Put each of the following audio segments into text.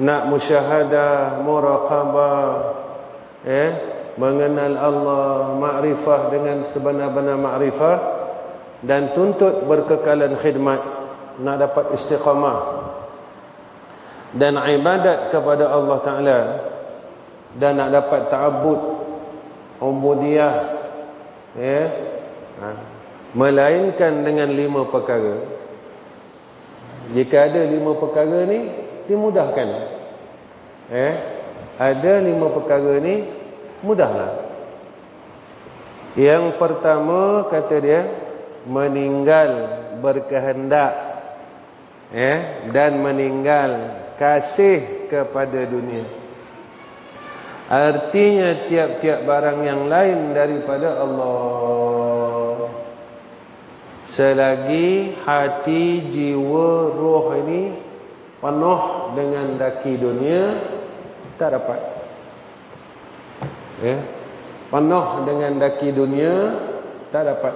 nak musyahadah, muraqabah, mengenal Allah, makrifah dengan sebenar-benar makrifah, dan tuntut berkekalan khidmat, nak dapat istiqamah dan ibadat kepada Allah Ta'ala, dan nak dapat ta'abbud, ubudiyah, melainkan dengan 5 perkara. Jika ada 5 perkara ni, dimudahkan. Ada 5 perkara ni, mudahlah. Yang pertama, kata dia, meninggal berkehendak, dan meninggal kasih kepada dunia. Artinya tiap-tiap barang yang lain daripada Allah, selagi hati, jiwa, roh ini penuh dengan daki dunia, tak dapat. Penuh dengan daki dunia, tak dapat.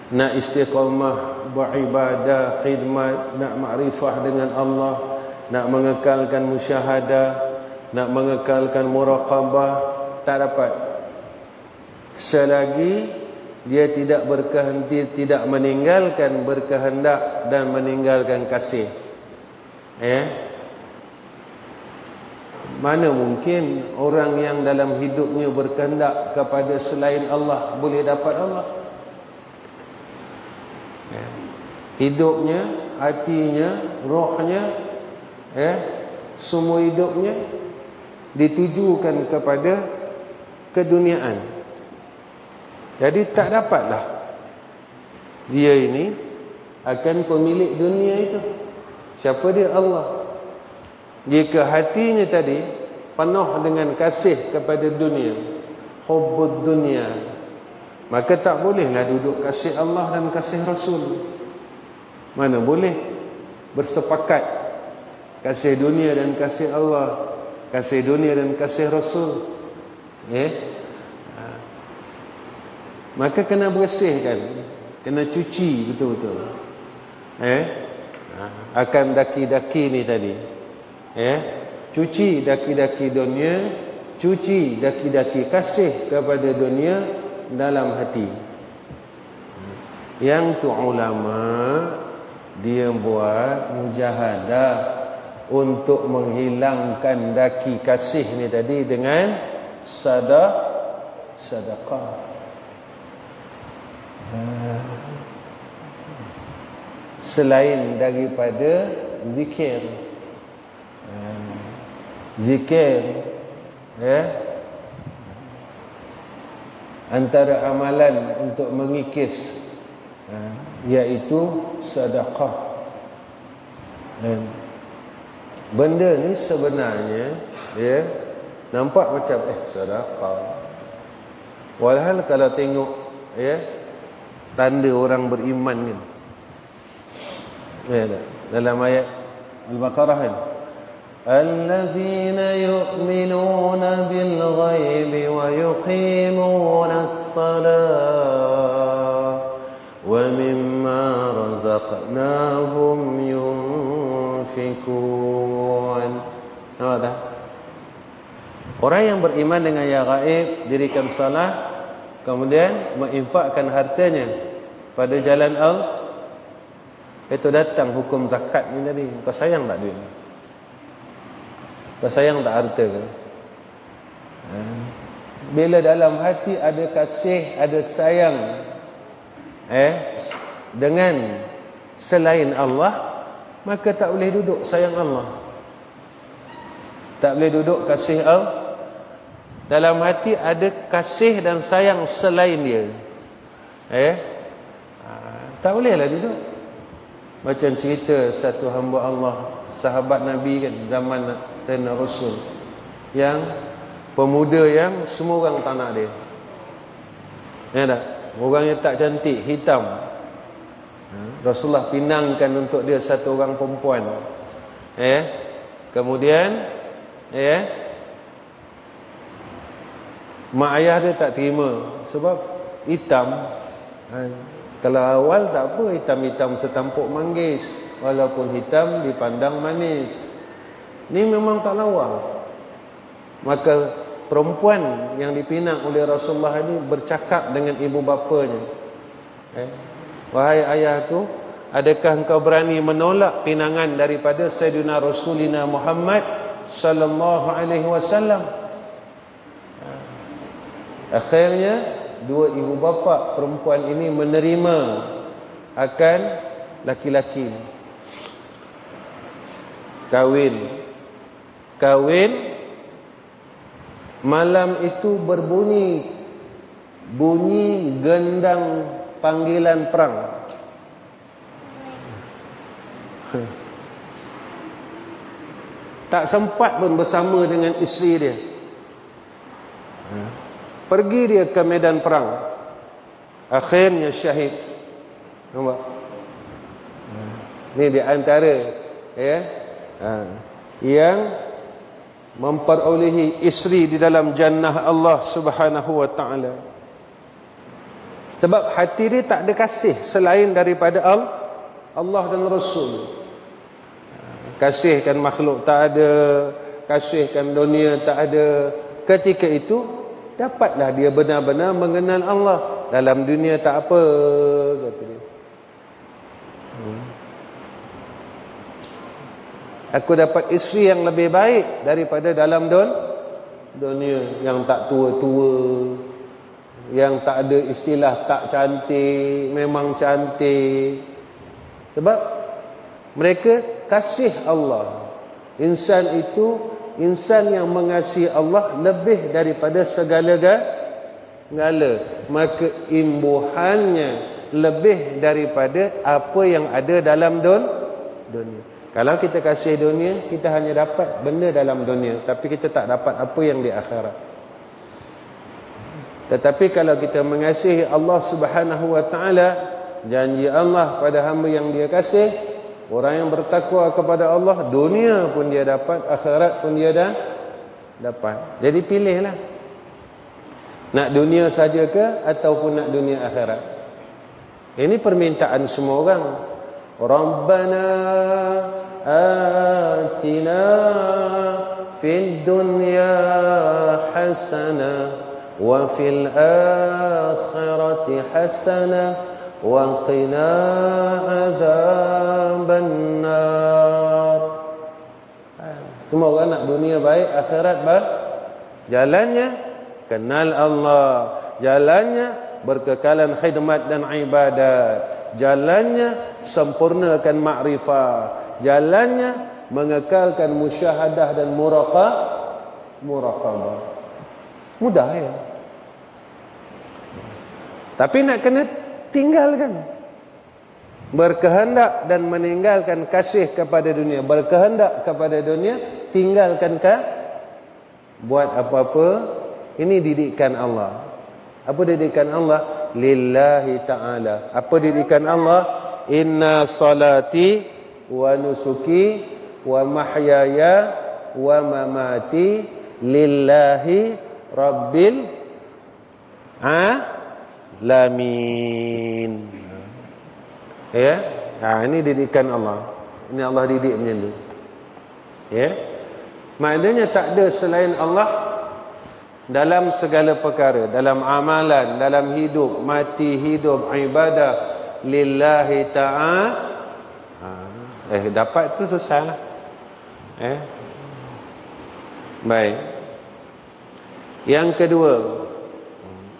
Nak istiqamah, beribadah, khidmat, nak makrifah dengan Allah, nak mengekalkan musyahadah, nak mengekalkan muraqabah, tak dapat selagi dia tidak berkehenti, tidak meninggalkan berkehendak dan meninggalkan kasih. Mana mungkin orang yang dalam hidupnya berkehendak kepada selain Allah boleh dapat Allah? Hidupnya, hatinya, rohnya, semua hidupnya ditujukan kepada keduniaan. Jadi tak dapatlah dia ini akan pemilik dunia itu. Siapa dia? Allah. Jika hatinya tadi penuh dengan kasih kepada dunia, hubbud dunia, maka tak bolehlah duduk kasih Allah dan kasih Rasul. Mana boleh bersepakat kasih dunia dan kasih Allah, kasih dunia dan kasih Rasul. Maka kena bersihkan, kena cuci betul-betul. Akan daki-daki ni tadi. Cuci daki-daki dunia, cuci daki-daki kasih kepada dunia dalam hati. Yang tu ulama dia buat mujahadah untuk menghilangkan daki kasih ni tadi dengan sedekah. Selain daripada zikir, antara amalan untuk mengikis, iaitu sedekah. Benda ni sebenarnya nampak macam sedekah. Walhal kalau tengok tanda orang beriman ni, dalam ayat Al-Baqarah kan, allazina yu'minuna bil ghaibi wa yuqimuna as-salah wa mimma razaqnahum yunfikun. Nampak tak? Orang yang beriman dengan yang gaib, dirikan salah, kemudian menginfakkan hartanya pada jalan Allah, itu datang hukum zakat ni tadi. Kau sayang tak duit? Kau sayang tak harta ke? Bila dalam hati ada kasih, ada sayang dengan selain Allah, maka tak boleh duduk sayang Allah, tak boleh duduk kasih Allah. Dalam hati ada kasih dan sayang selain dia, tak bolehlah duduk. Macam cerita satu hamba Allah, sahabat Nabi kan, zaman Sayyidina Rasul, yang pemuda yang semua orang tak nak dia. Tak? Orangnya tak cantik, hitam. Rasulullah pinangkan untuk dia satu orang perempuan. Kemudian mak ayah dia tak terima sebab hitam. Kalau awal tak apa, hitam-hitam setampuk manggis, walaupun hitam dipandang manis. Ni memang tak lawa. Maka perempuan yang dipinang oleh Rasulullah ini bercakap dengan ibu bapanya. Wahai ayahku, adakah engkau berani menolak pinangan daripada Sayyidina Rasulina Muhammad sallallahu alaihi wasallam? Akhirnya dua ibu bapa perempuan ini menerima akan laki-laki. Kahwin. Malam itu bunyi gendang panggilan perang. Tak sempat pun bersama dengan isteri dia. Pergi dia ke medan perang. Akhirnya syahid. Nampak? Ini di antara yang memperolehi isteri di dalam jannah Allah Subhanahu wa taala. Sebab hati dia tak ada kasih selain daripada Allah dan Rasul. Kasihkan makhluk tak ada, kasihkan dunia tak ada. Ketika itu dapatlah dia benar-benar mengenal Allah. Dalam dunia tak apa, kata dia. Aku dapat isteri yang lebih baik daripada dalam dunia, yang tak tua-tua, yang tak ada istilah tak cantik, memang cantik. Sebab mereka kasih Allah. Insan itu, insan yang mengasihi Allah lebih daripada segala-gala, maka imbuhannya lebih daripada apa yang ada dalam dunia. Kalau kita kasih dunia, kita hanya dapat benda dalam dunia, tapi kita tak dapat apa yang di akhirat. Tetapi kalau kita mengasihi Allah Subhanahu wa taala, janji Allah pada hamba yang dia kasih, orang yang bertakwa kepada Allah, dunia pun dia dapat, akhirat pun dia dah dapat. Jadi pilihlah. Nak dunia saja ke ataupun nak dunia akhirat? Ini permintaan semua orang. Rabbana atina fid dunya hasanah wa fil akhirati hasanah wa qina adzaban nar. Semua orang nak dunia baik, akhirat baik. Jalannya kenal Allah, jalannya berkekalan khidmat dan ibadat, jalannya sempurnakan makrifah, jalannya mengekalkan musyahadah dan muraqabah. Mudah ya. Tapi nak kena tinggalkan. Berkehendak dan meninggalkan kasih kepada dunia. Berkehendak kepada dunia, tinggalkan buat apa-apa. Ini didikan Allah. Apa didikan Allah? Lillahi ta'ala. Apa didikan Allah? Inna salati wa nusuki wa mahyaya wa mamati lillahi rabbil alamin. Ya, ini didikan Allah. Ini Allah didik macam tu. Ya. Maknanya tak ada selain Allah dalam segala perkara, dalam amalan, dalam hidup, mati, hidup, ibadah lillahi ta'ala. Dapat tu selesai lah. Baik. Yang kedua,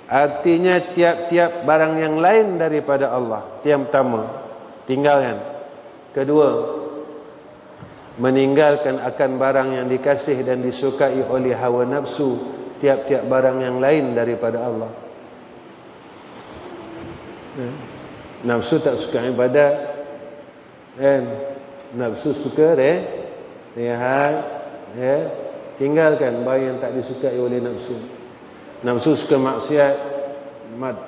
artinya tiap-tiap barang yang lain daripada Allah. Yang pertama, tinggalkan. Kedua, meninggalkan akan barang yang dikasih dan disukai oleh hawa nafsu. Tiap-tiap barang yang lain daripada Allah. Nafsu tak suka ibadat, nafsu suka rehat, tinggalkan barang yang tak disukai oleh nafsu. Nafsu suka maksiat,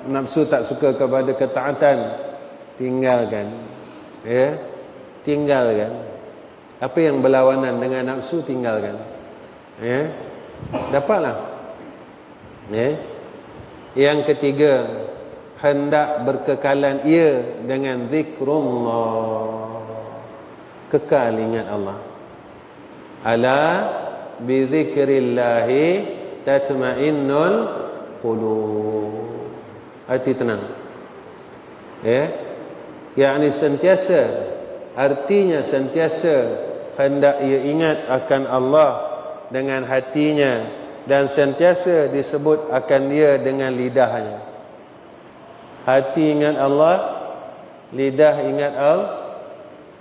nafsu tak suka kepada ketaatan, tinggalkan. Tinggalkan. Apa yang berlawanan dengan nafsu, tinggalkan. Dapatlah. Yang ketiga, hendak berkekalan ia dengan zikrullah. Kekal ingat Allah. Ala bi dzikrillahi tatma'innul qulub. Hati tenang. Yakni sentiasa, artinya sentiasa hendak ia ingat akan Allah dengan hatinya, dan sentiasa disebut akan dia dengan lidahnya. Hati ingat Allah, lidah ingat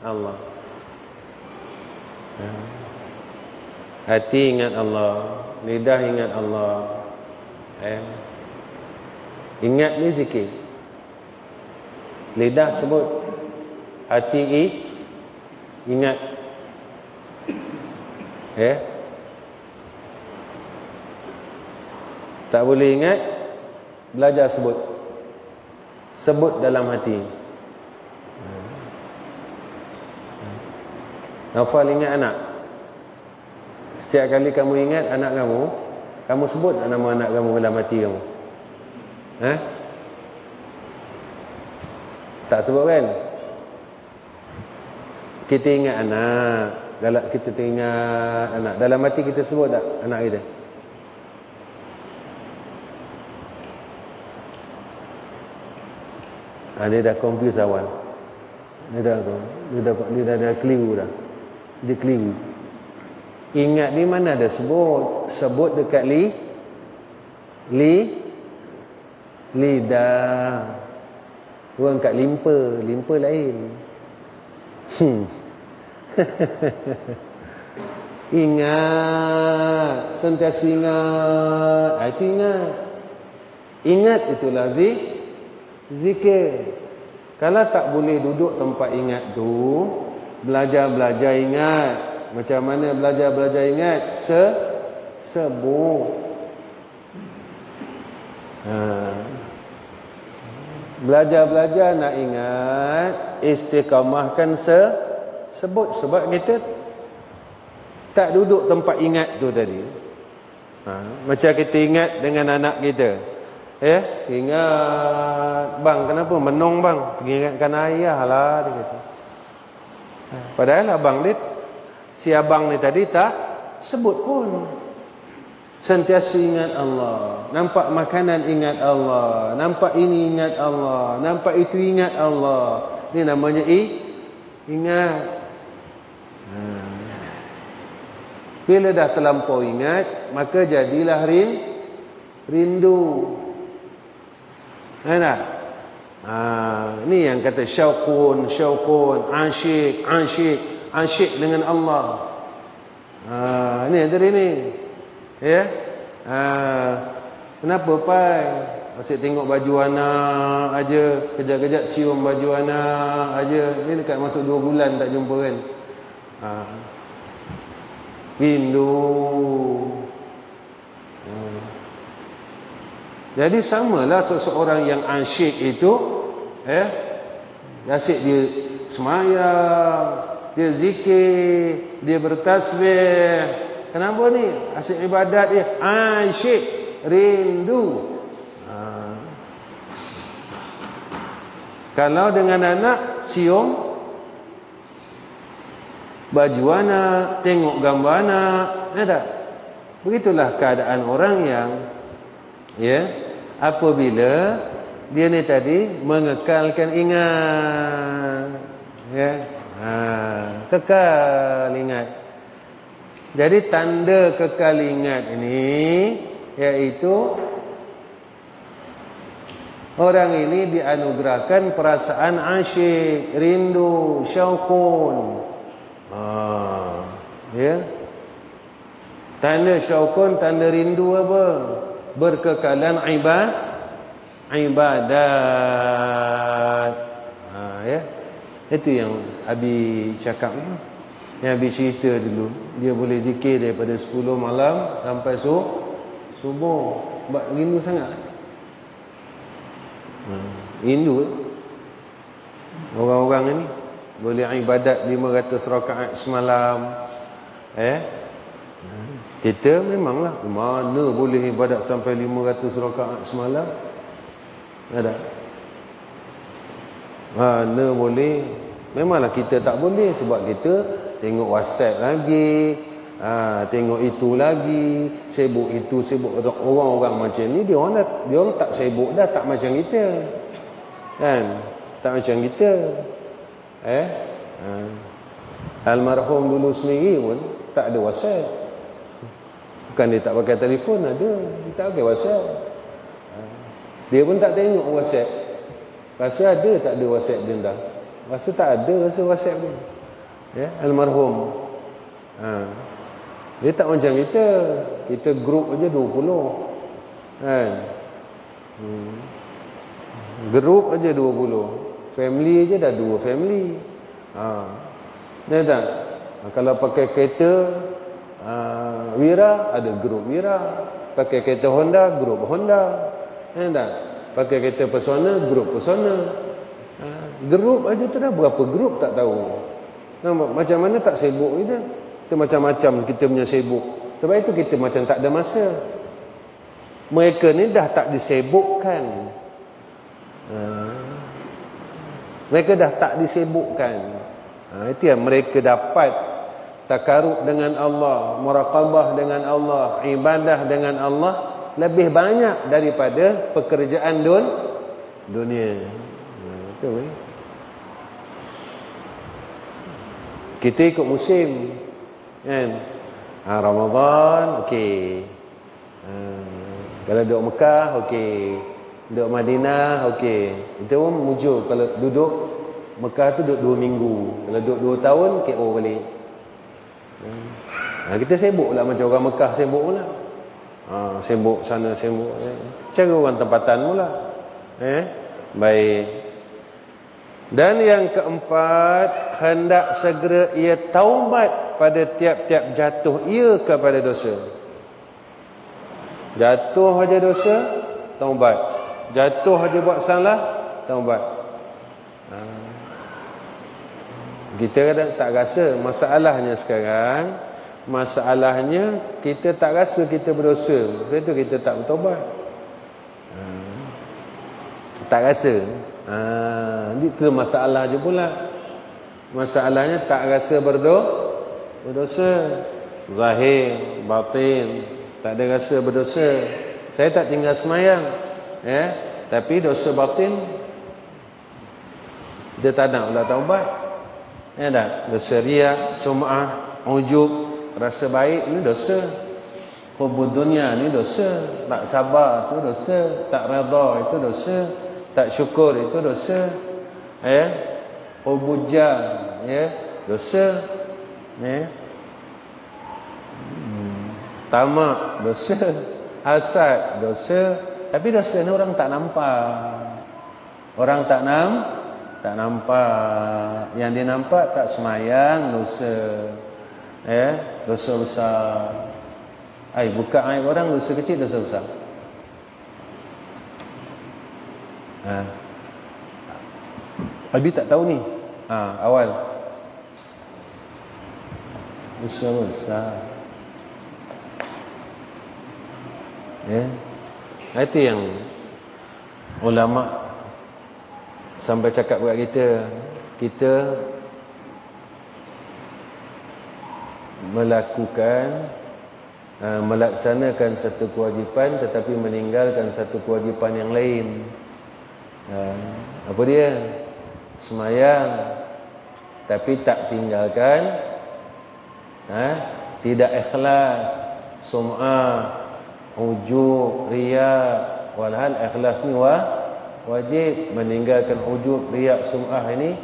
Allah. Hati ingat Allah, lidah ingat Allah. Ingat ni zikir. Lidah sebut, hati ingat. Tak boleh ingat, belajar sebut. Sebut dalam hati. Naufal ingat anak. Setiap kali kamu ingat anak kamu sebut nama anak kamu dalam hati kamu. Tak sebut kan? Kita ingat anak, kita ingat anak, dalam hati kita sebut tak anak kita? Dia dah confuse awal. Dia dah keliru dah. Dia keliru. Ingat ni mana ada sebut? Sebut dekat lidah. Orang kat limpa lain. Ingat, sentiasa ingat. Itu ingat. Ingat itulah zikir. Kalau tak boleh duduk tempat ingat tu, belajar ingat. Macam mana belajar ingat? Sebut. Belajar nak ingat, istiqamahkan sebut. Sebab kita tak duduk tempat ingat tu tadi. Macam kita ingat dengan anak kita. Ingat, bang kenapa menung bang? Ingatkan ayah lah, dia kata. Padahal abang ni, si abang ni tadi tak sebut pun. Sentiasa ingat Allah. Nampak makanan ingat Allah. Nampak ini ingat Allah. Nampak itu ingat Allah. Ini namanya ingat. Bila dah terlampau ingat, maka jadilah rindu. Ini yang kata syauqun, asyik dengan Allah. Ini tadi ni. Kenapa pai? Asyik tengok baju anak aja, kejap-kejap cium baju anak aja. Ni dekat masuk 2 bulan tak jumpa kan. Rindu. Jadi samalah seseorang yang asyik itu, asyik dia semayang, dia zikir, dia bertasbih. Kenapa ni? Asyik ibadat dia, asyik, rindu. Kalau dengan anak, cium baju anak, tengok gambar anak, tak? Begitulah keadaan orang yang apabila dia ni tadi mengekalkan ingat, kekal ingat. Jadi tanda kekal ingat ini iaitu orang ini dianugerahkan perasaan asyik, rindu, syauqun. Tanda syauqun, tanda rindu apa? Berkekalan ibadat. Itu yang Abi cakap, yang Abi cerita dulu. Dia boleh zikir daripada 10 malam sampai subuh. Sebab rindu sangat. Rindu orang-orang ini boleh ibadat 500 rakaat semalam. Kita memanglah mana boleh ibadat sampai 500 rakaat semalam? Ada? Mana boleh? Memanglah kita tak boleh sebab kita tengok WhatsApp lagi, Tengok itu lagi, sibuk itu, sibuk orang-orang macam ni, dia orang tak sibuk dah, tak macam kita. Kan? Tak macam kita. Almarhum dulu sendiri pun tak ada WhatsApp. Bukan dia tak pakai telefon, ada. Dia tak pakai WhatsApp. Dia pun tak tengok WhatsApp. Rasa ada tak ada WhatsApp dia dah? Rasa tak ada rasa WhatsApp dia. Ya, almarhum. Dia tak macam kita. Kita grup aja 20. Kan? Grup aja 20. Family aja dah 2 family. Dia tak? Kalau pakai kereta Wira, ada grup Wira. Pakai kereta Honda, grup Honda. Tak? Pakai kereta Persona, grup Persona. Grup aja tu dah berapa grup tak tahu. Macam mana tak sibuk kita? Kita macam-macam kita punya sibuk. Sebab itu kita macam tak ada masa. Mereka ni dah tak disibukkan. Mereka dah tak disibukkan. Itu yang mereka dapat takarub dengan Allah, muraqabah dengan Allah, ibadah dengan Allah lebih banyak daripada pekerjaan dunia. Betul. Kita ikut musim, kan? Ramadan, okey. Kalau duduk Mekah, okey. Duduk Madinah, okey. Itu pun mujur. Kalau duduk Mekah tu duduk 2 minggu. Kalau duduk 2 tahun, KO balik. Kita sibuk lah macam orang Mekah sibuk pula. Sibuk sana, sibuk. Cara orang tempatan pula. Baik. Dan yang keempat, hendak segera ia taubat pada tiap-tiap jatuh ia kepada dosa. Jatuh aja dosa, taubat. Jatuh aja buat salah, taubat. Kita kadang tak rasa. Masalahnya sekarang, masalahnya kita tak rasa kita berdosa. Sebab itu kita tak bertaubat. Tak rasa. Itu masalah je pula. Masalahnya tak rasa berdosa. Zahir, batin, tak ada rasa berdosa. Saya tak tinggal semayang, tapi dosa batin dia tak nak pula taubat. Tak? Dosa riak, sum'ah, ujub, rasa baik ni dosa. Hubud dunia ni dosa. Tak sabar tu dosa. Tak redha itu dosa. Tak syukur itu dosa. Hubujah, dosa. Tamak dosa. Hasad dosa. Tapi dosa ni orang tak nampak. Orang tak nampak. Yang dia nampak tak semayang dosa. Dosa besar. Buka aib orang dosa kecil, dosa besar. Abi tak tahu ni. Awal dosa besar. Itu yang ulama sampai cakap kepada kita melaksanakan satu kewajipan tetapi meninggalkan satu kewajipan yang lain. Apa dia? Semayang tapi tak tinggalkan, tidak ikhlas, sum'ah, ujub, riya. Walhal ikhlas ni wajib. Meninggalkan ujub, riya, sum'ah ini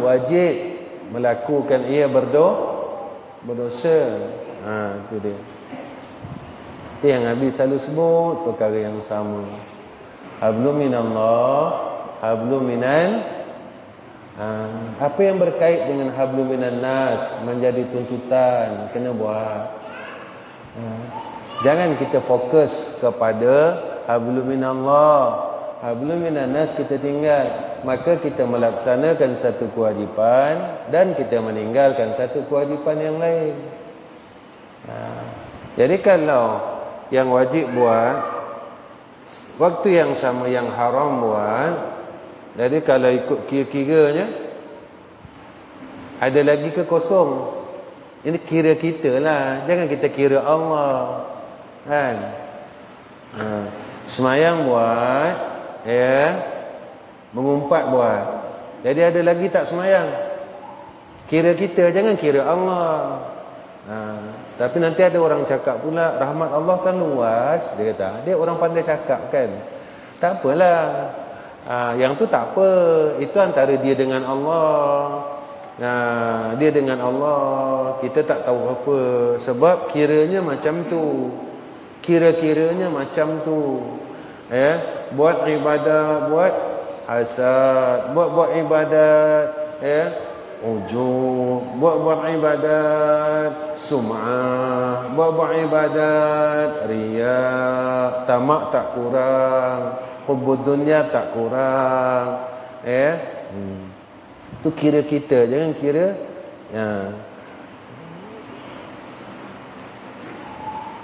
wajib. Melakukan ia berdosa. Itu dia. Itu yang Nabi selalu sebut perkara yang sama. Hablum minallah, hablum minan. Apa yang berkait dengan hablum minan nas menjadi tuntutan, kena buat. Jangan kita fokus kepada hablum minallah, hablum minan nas kita tinggal. Maka kita melaksanakan satu kewajipan dan kita meninggalkan satu kewajipan yang lain. Jadi kalau yang wajib buat, waktu yang sama yang haram buat, jadi kalau ikut kira-kiranya ada lagi ke kosong? Ini kira kita lah, jangan kita kira Allah. Kan? Semayang buat, ya, mengumpat buat. Jadi ada lagi tak semayang. Kira kita, jangan kira Allah. Tapi nanti ada orang cakap pula, rahmat Allah kan luas. Dia kata, dia orang pandai cakap kan. Tak apalah. Yang tu tak apa. Itu antara dia dengan Allah. Dia dengan Allah, kita tak tahu apa. Sebab kiranya macam tu, kira-kiranya macam tu. Buat ibadat, buat hasad, buat ibadat, ujub, buat ibadat sum'ah, buat ibadat riya, tamak tak kurang, hubbud dunya tak kurang. Itu kira kita, jangan kira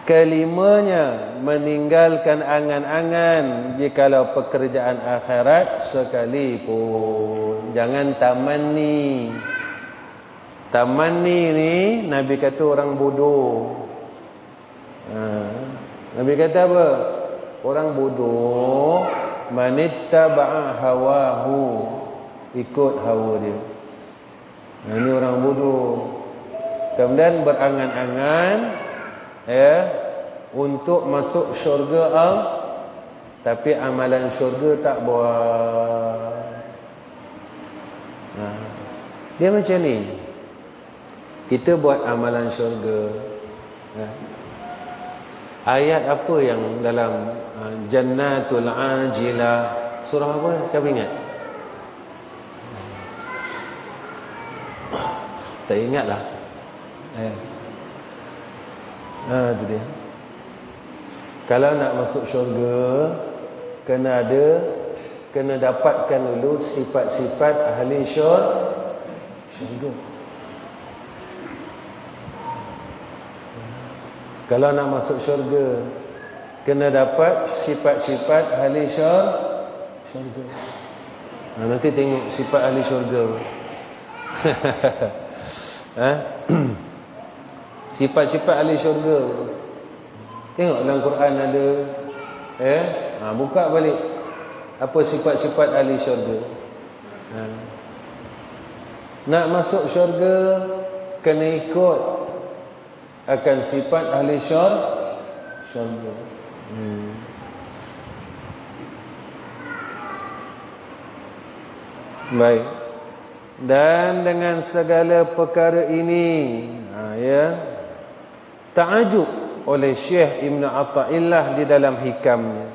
kelimanya, meninggalkan angan-angan jikalau pekerjaan akhirat sekalipun. Jangan tamanni. Tamanni ni Nabi kata orang bodoh. Nabi kata apa? Orang bodoh manittaba'a hawahu, ikut hawa dia. Ini orang bodoh. Kemudian berangan-angan untuk masuk syurga tapi amalan syurga tak buat. Dia macam ni. Kita buat amalan syurga. Ayat apa yang dalam Jannatul Ajilah, surah apa? Siapa ingat? Tak ingat lah. Itu dia. Kalau nak masuk syurga, kena dapatkan dulu sifat-sifat ahli syurga. Kalau nak masuk syurga, kena dapat sifat-sifat ahli syurga. Nanti tengok sifat ahli syurga. Sifat-sifat ahli syurga. Tengok dalam Quran ada. Buka balik. Apa sifat-sifat ahli syurga. Nak masuk syurga, kena ikut akan sifat ahli syurga. Baik. Dan dengan segala perkara ini, ta'ajub oleh Syekh Ibn Atha'illah di dalam hikamnya,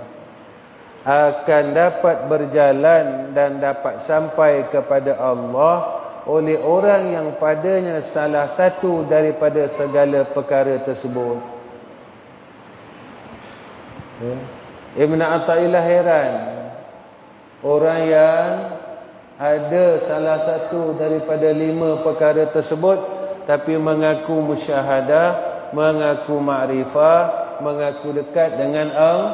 akan dapat berjalan dan dapat sampai kepada Allah oleh orang yang padanya salah satu daripada segala perkara tersebut. Ibn Atha'illah heran, orang yang ada salah satu daripada 5 perkara tersebut tapi mengaku musyahadah, mengaku ma'rifah, mengaku dekat dengan Allah.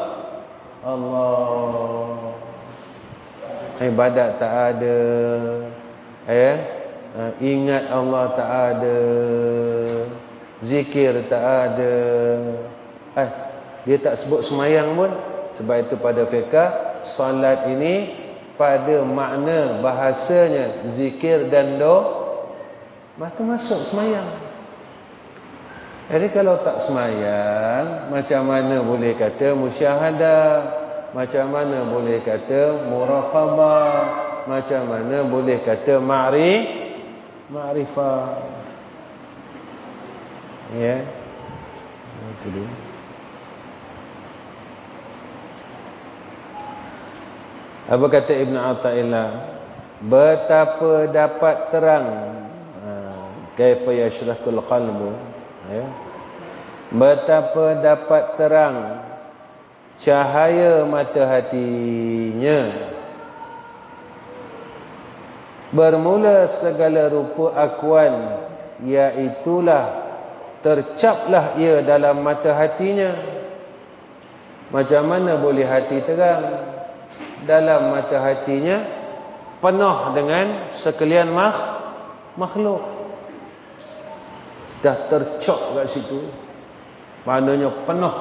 Ibadat tak ada, ingat Allah tak ada, zikir tak ada. Dia tak sebut semayang pun. Sebab itu pada fiqh, salat ini pada makna bahasanya zikir dan maka masuk semayang. Jadi kalau tak semayang, macam mana boleh kata musyahadah, macam mana boleh kata muraqabah, macam mana boleh kata ma'rifah. Itu dia. Apa kata Ibn Atha'illah? Betapa dapat terang, kaifa yashrahul qalbu, betapa dapat terang cahaya mata hatinya, bermula segala rupa akuan, iaitulah tercaplah ia dalam mata hatinya. Macam mana boleh hati terang? Dalam mata hatinya penuh dengan sekalian makhluk. dah tercok kat situ, maknanya penuh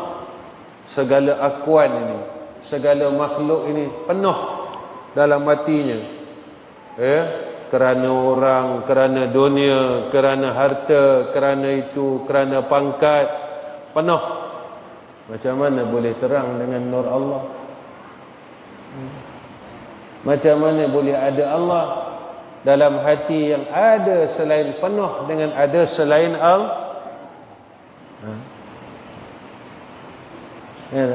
segala akuan ini, segala makhluk ini penuh dalam hatinya, kerana orang, kerana dunia, kerana harta, kerana itu, kerana pangkat, penuh. Macam mana boleh terang dengan nur Allah? Macam mana boleh ada Allah dalam hati yang ada selain penuh dengan ada selain Allah? Ya,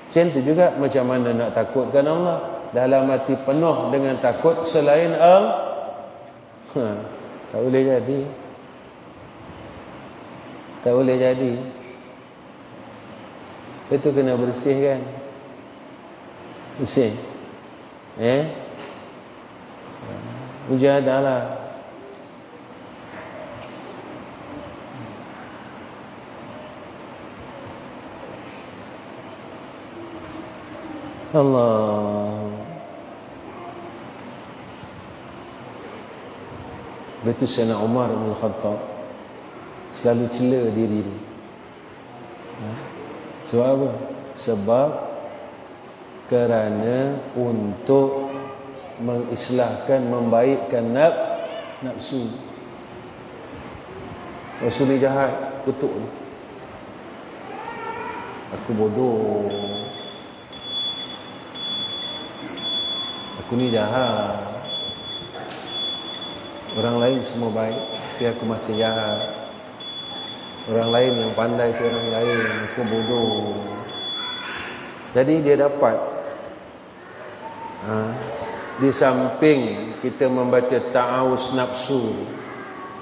macam tu juga, macam mana nak takutkan Allah dalam hati penuh dengan takut selain Allah? Tak boleh jadi. Tak boleh jadi. Itu kena bersihkan. Bersih. Mujahadah lah. Allah. Betul Sayyidina Umar bin Khattab selalu cela diri dia. Sebab apa? Sebab kerana untuk mengislahkan, membaikkan nafsu. Nafsu ni jahat, kutuk ni. Aku bodoh. Aku ni jahat. Orang lain semua baik, tapi aku masih jahat. Orang lain yang pandai tu orang lain, aku bodoh. Jadi dia dapat di samping kita membaca ta'awuz nafsu,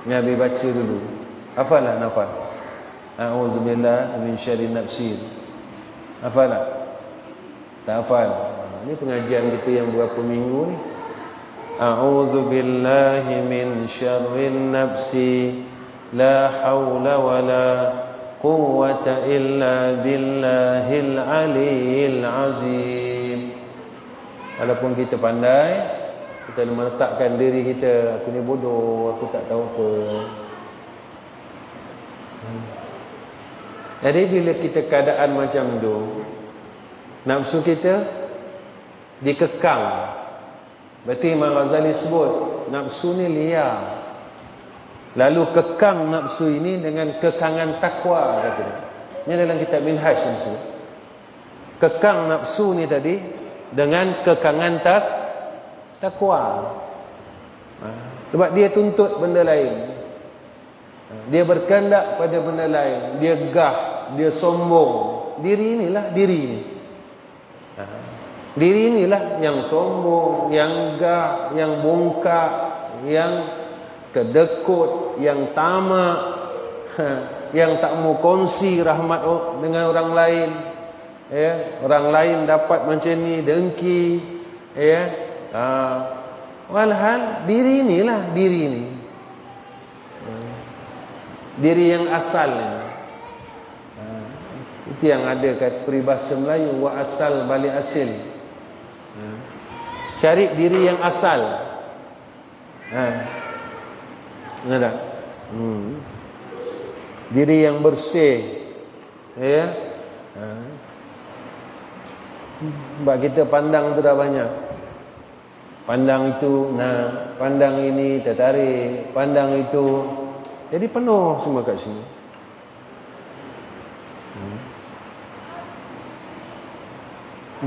Nabi baca dulu. Hafalah nafal? A'udzubillah min syarri nafsi. Hafalah? Tak hafal. Ini pengajian kita yang berapa minggu ni. A'udzubillahi min syarri nafsi. La hawla wa la quwwata illa billahil aliyyil azim. Walaupun kita pandai, kita meletakkan diri kita, aku ni bodoh, aku tak tahu apa. Jadi bila kita keadaan macam tu, nafsu kita dikekang. Berarti Imam Ghazali sebut nafsu ni liar. Lalu kekang nafsu ini dengan kekangan takwa, kata dia. Ini dalam kitab Minhaj ni sebut. Kekang nafsu ni tadi dengan kekangan takwa. Sebab dia tuntut benda lain. Dia berkehendak pada benda lain. Dia gah, dia sombong. Diri inilah diri ini. Diri inilah yang sombong, yang gah, yang bongkak, yang kedekut, yang tamak, yang tak mau kongsi rahmat dengan orang lain. Orang lain dapat macam ni, dengki. Walhal diri inilah diri ini. Diri yang asal ini. Itu yang ada kat peribahasa Melayu, wa asal balik asil. Cari diri yang asal. Ada. Diri yang bersih. Sebab kita pandang tu dah banyak. Pandang itu, pandang ini tertarik, pandang itu. Jadi penuh semua kat sini.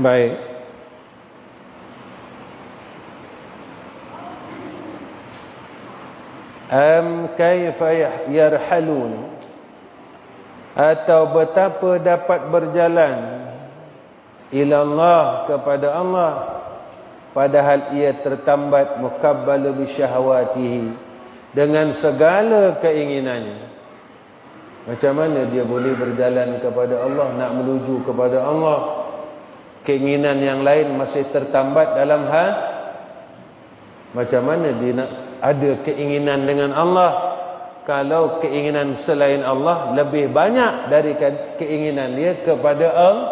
Baik. Kaifa yarhalun, atau betapa dapat berjalan ila Allah, kepada Allah, padahal ia tertambat mukabbalu bi syahwatihi, dengan segala keinginannya. Macam mana dia boleh berjalan kepada Allah, nak menuju kepada Allah, keinginan yang lain masih tertambat dalam hal? Macam mana dia nak ada keinginan dengan Allah kalau keinginan selain Allah lebih banyak dari keinginan dia kepada Allah?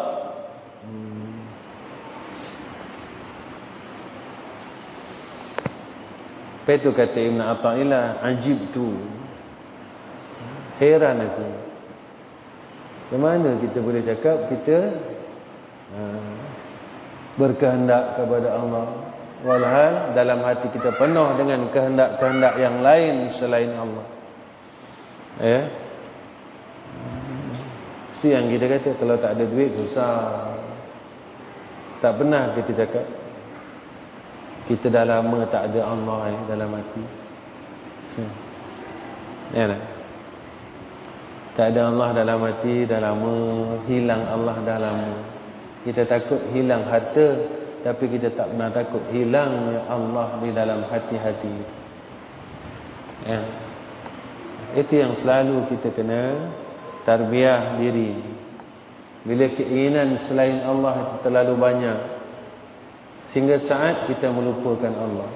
Apa itu kata Ibn Atta'illah, ajib tu. Heran aku. Macam mana kita boleh cakap kita berkehendak kepada Allah, walhal dalam hati kita penuh dengan kehendak-kehendak yang lain selain Allah. Ya. Itu yang kita kata, kalau tak ada duit susah. Tak pernah kita cakap kita dah lama tak ada Allah dalam hati. Ya tak? Tak ada Allah dalam hati dah lama, hilang Allah dah lama. Kita takut hilang harta, tapi kita tak pernah takut hilangnya Allah di dalam hati-hati. Ya. Itu yang selalu kita kena tarbiyah diri. Bila keinginan selain Allah itu terlalu banyak, sehingga saat kita melupakan Allah.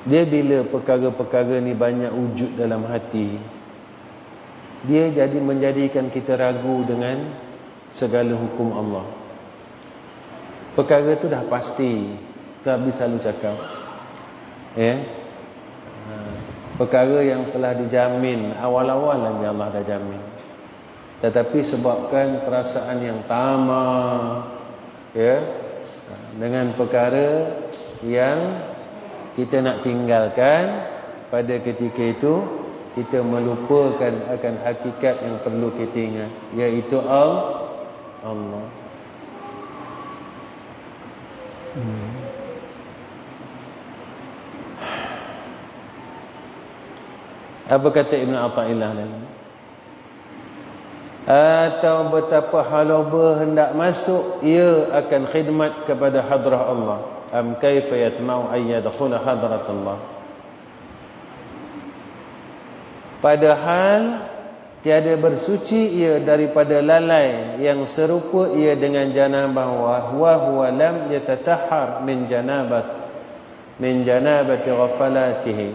Dia bila perkara-perkara ni banyak wujud dalam hati, dia jadi menjadikan kita ragu dengan segala hukum Allah. Perkara tu dah pasti, Nabi selalu cakap, ya, perkara yang telah dijamin awal-awal lagi Allah dah jamin. Tetapi sebabkan perasaan yang tamak, ya, dengan perkara yang kita nak tinggalkan, pada ketika itu kita melupakan akan hakikat yang perlu kita ingat, iaitu Allah. Apa kata Ibn Atha'illah lagi? Atau betapa halaba hendak masuk ia akan khidmat kepada hadrah Allah. Am kaifa yatma'u an yadkhula hadrat Allah. Padahal tiada bersuci ia daripada lalai yang serupa ia dengan janabah, wa huwa lam yatatahhar min janabati ghafalatihi.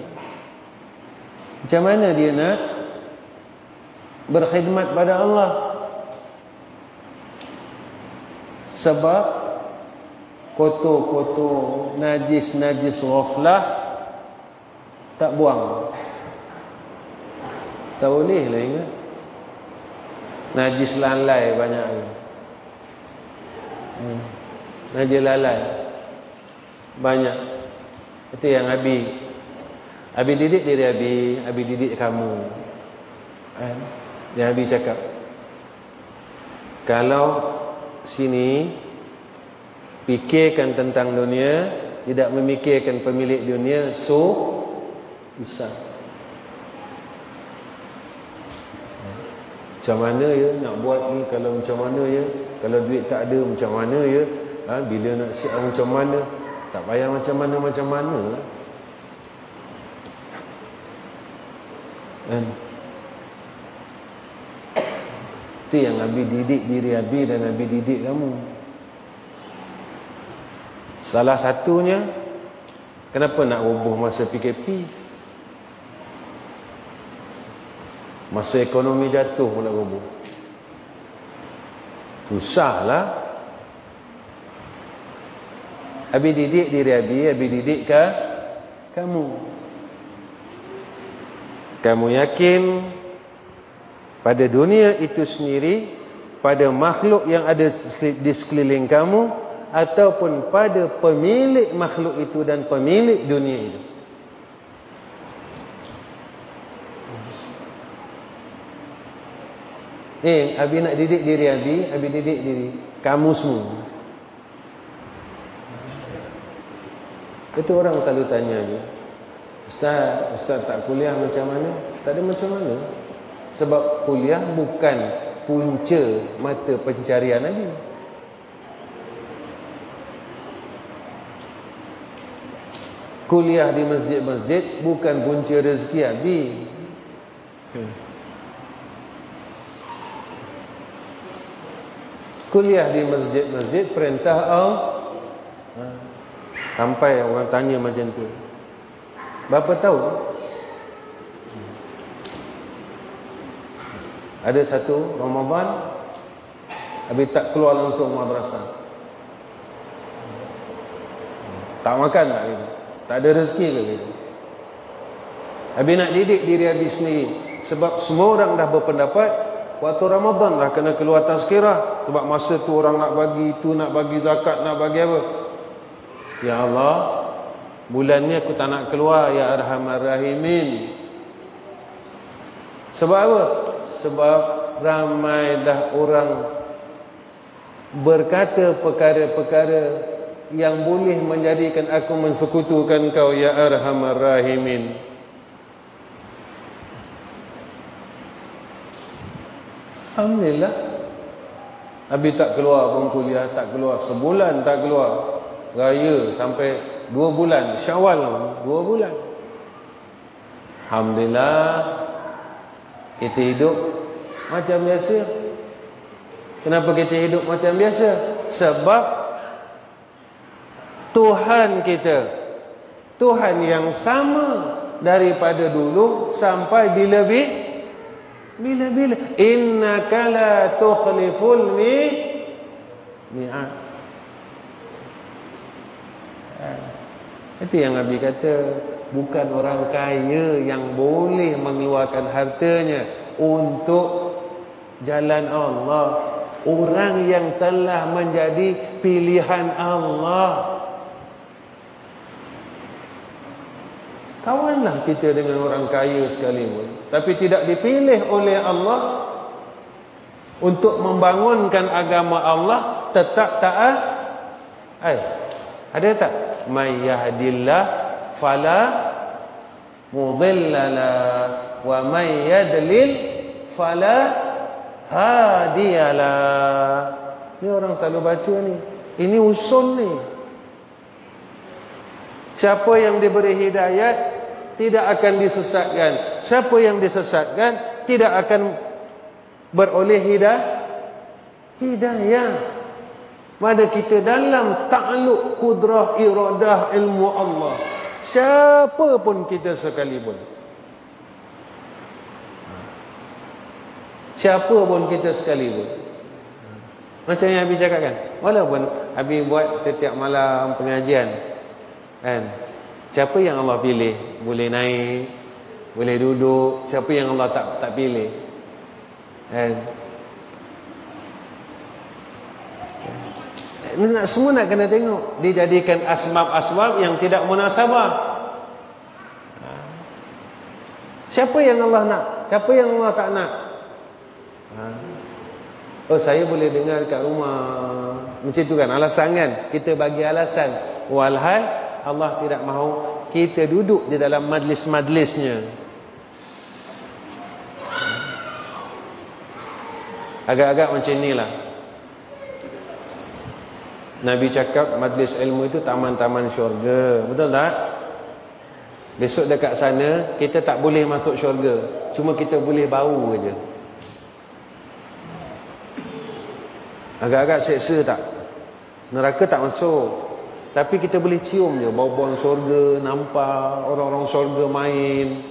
Macam mana dia nak berkhidmat pada Allah? Sebab kotor-kotor, najis-najis ghaflah tak buang. Tak boleh lah ingat. Najis lalai banyak lagi. Najis lalai banyak. Itu yang Abi didik diri Abi didik kamu. Yang Abi cakap, kalau sini fikirkan tentang dunia, tidak memikirkan pemilik dunia, susah. Macam mana ya nak buat ni, kalau macam mana ya, kalau duit tak ada macam mana ya, bila nak siap macam mana, tak payah macam mana kan. Itu yang Abi didik diri Abi dan Abi didik kamu. Salah satunya, kenapa nak roboh masa PKP? Masa ekonomi jatuh pula roboh. Susahlah. Abi didik diri Abi didik kamu. Kamu yakin pada dunia itu sendiri, pada makhluk yang ada di sekeliling kamu, ataupun pada pemilik makhluk itu dan pemilik dunia itu. Abi nak didik diri Abi didik diri kamu semua. Itu orang selalu tanya dia, Ustaz tak kuliah macam mana? Tak ada macam mana. Sebab kuliah bukan punca mata pencarian Abi. Kuliah di masjid-masjid bukan punca rezeki Abi. Kuliah di masjid-masjid perintah Allah. Sampai orang tanya macam tu, berapa tahun? Ada satu Ramadan Habis tak keluar langsung madrasah. Tak makan tak gitu. Tak ada rezeki ke gitu. Habis nak didik diri habis sendiri. Sebab semua orang dah berpendapat waktu Ramadan dah kena keluar tazkirah. Sebab masa tu orang nak bagi tu, nak bagi zakat, nak bagi apa. Ya Allah, bulan ni aku tak nak keluar, ya Arhamar Rahimin. Sebab apa? Sebab ramai dah orang berkata perkara-perkara yang boleh menjadikan aku mensekutukan kau, ya Arhamar Rahimin. Alhamdulillah. Habis tak keluar pun kuliah, tak keluar sebulan, tak keluar. Raya sampai 2 bulan, Syawal 2 bulan. Alhamdulillah. Kita hidup macam biasa. Kenapa kita hidup macam biasa? Sebab Tuhan kita, Tuhan yang sama daripada dulu sampai bila-bila. Innaka la tukhliful mi'ad. Itu yang Nabi kata, bukan orang kaya yang boleh mengeluarkan hartanya untuk jalan Allah. Orang yang telah menjadi pilihan Allah. Kawanlah kita dengan orang kaya sekalipun, tapi tidak dipilih oleh Allah untuk membangunkan agama Allah, tetap taat. Ada tak? May yahdillah fala mudhillalah wa may yadlil fala hadiyalah. Ni orang selalu baca ni. Ini usul ni. Siapa yang diberi hidayat tidak akan disesatkan. Siapa yang disesatkan tidak akan beroleh hidayah. Mana kita dalam takluk kudrah iradah ilmu Allah, siapa pun kita sekalipun, siapa pun kita sekalipun, macam yang Abi cakap kan, walaupun Abi buat setiap malam pengajian kan, siapa yang Allah pilih boleh naik, boleh duduk. Siapa yang Allah tak pilih kan? Semua nak kena tengok. Dijadikan asbab-asbab yang tidak munasabah. Siapa yang Allah nak, siapa yang Allah tak nak. Oh, saya boleh dengar kat rumah macam tu kan, alasan kan. Kita bagi alasan, walhal Allah tidak mahu kita duduk di dalam majlis-majlisnya. Agak-agak macam inilah. Nabi cakap majlis ilmu itu taman-taman syurga. Betul tak? Besok dekat sana kita tak boleh masuk syurga, cuma kita boleh bau aja. Agak-agak seksa tak? Neraka tak masuk, tapi kita boleh cium je bau-bau syurga, nampak orang-orang syurga main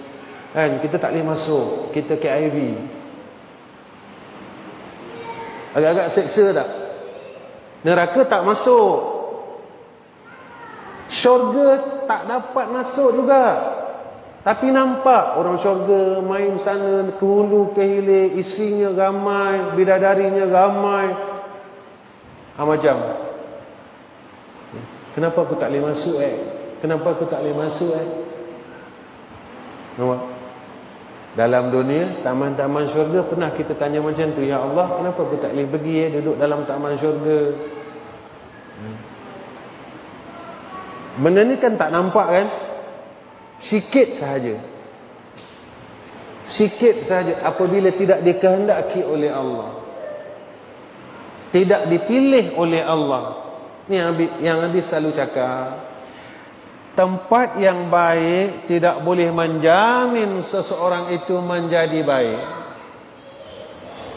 kan. Kita tak boleh masuk, kita KIV. Agak-agak seksa tak? Neraka tak masuk, syurga tak dapat masuk juga, tapi nampak orang syurga main sana ke hulu ke hilir, isinya ramai, bidadarinya ramai. Macam kenapa aku tak boleh masuk Kenapa aku tak boleh masuk Nampak? Dalam dunia taman-taman syurga pernah kita tanya macam tu, ya Allah, kenapa aku tak boleh pergi duduk dalam taman syurga? Benda ni kan tak nampak kan, sikit sahaja, sikit sahaja. Apabila tidak dikehendaki oleh Allah, tidak dipilih oleh Allah. Ni yang Nabi selalu cakap, tempat yang baik tidak boleh menjamin seseorang itu menjadi baik.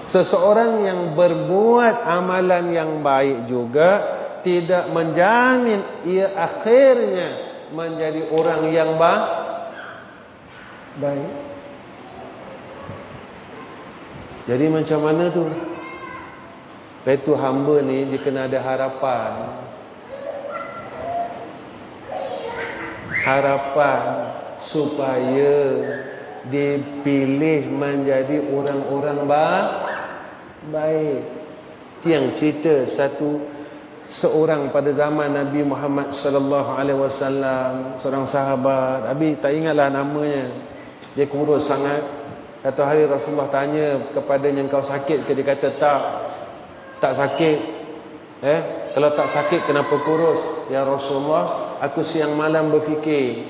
Seseorang yang berbuat amalan yang baik juga tidak menjamin ia akhirnya menjadi orang yang baik. Jadi macam mana tu? Lepas itu hamba ni dia kena ada harapan. Harapan supaya dipilih menjadi orang-orang baik. Tiang cerita seorang pada zaman Nabi Muhammad sallallahu alaihi wasallam, seorang sahabat, Nabi tak ingatlah namanya. Dia kurus sangat. Satu hari Rasulullah tanya kepadanya, "Engkau sakit ke?" Dia kata, tak sakit. Kalau tak sakit kenapa kurus? "Ya Rasulullah, aku siang malam berfikir."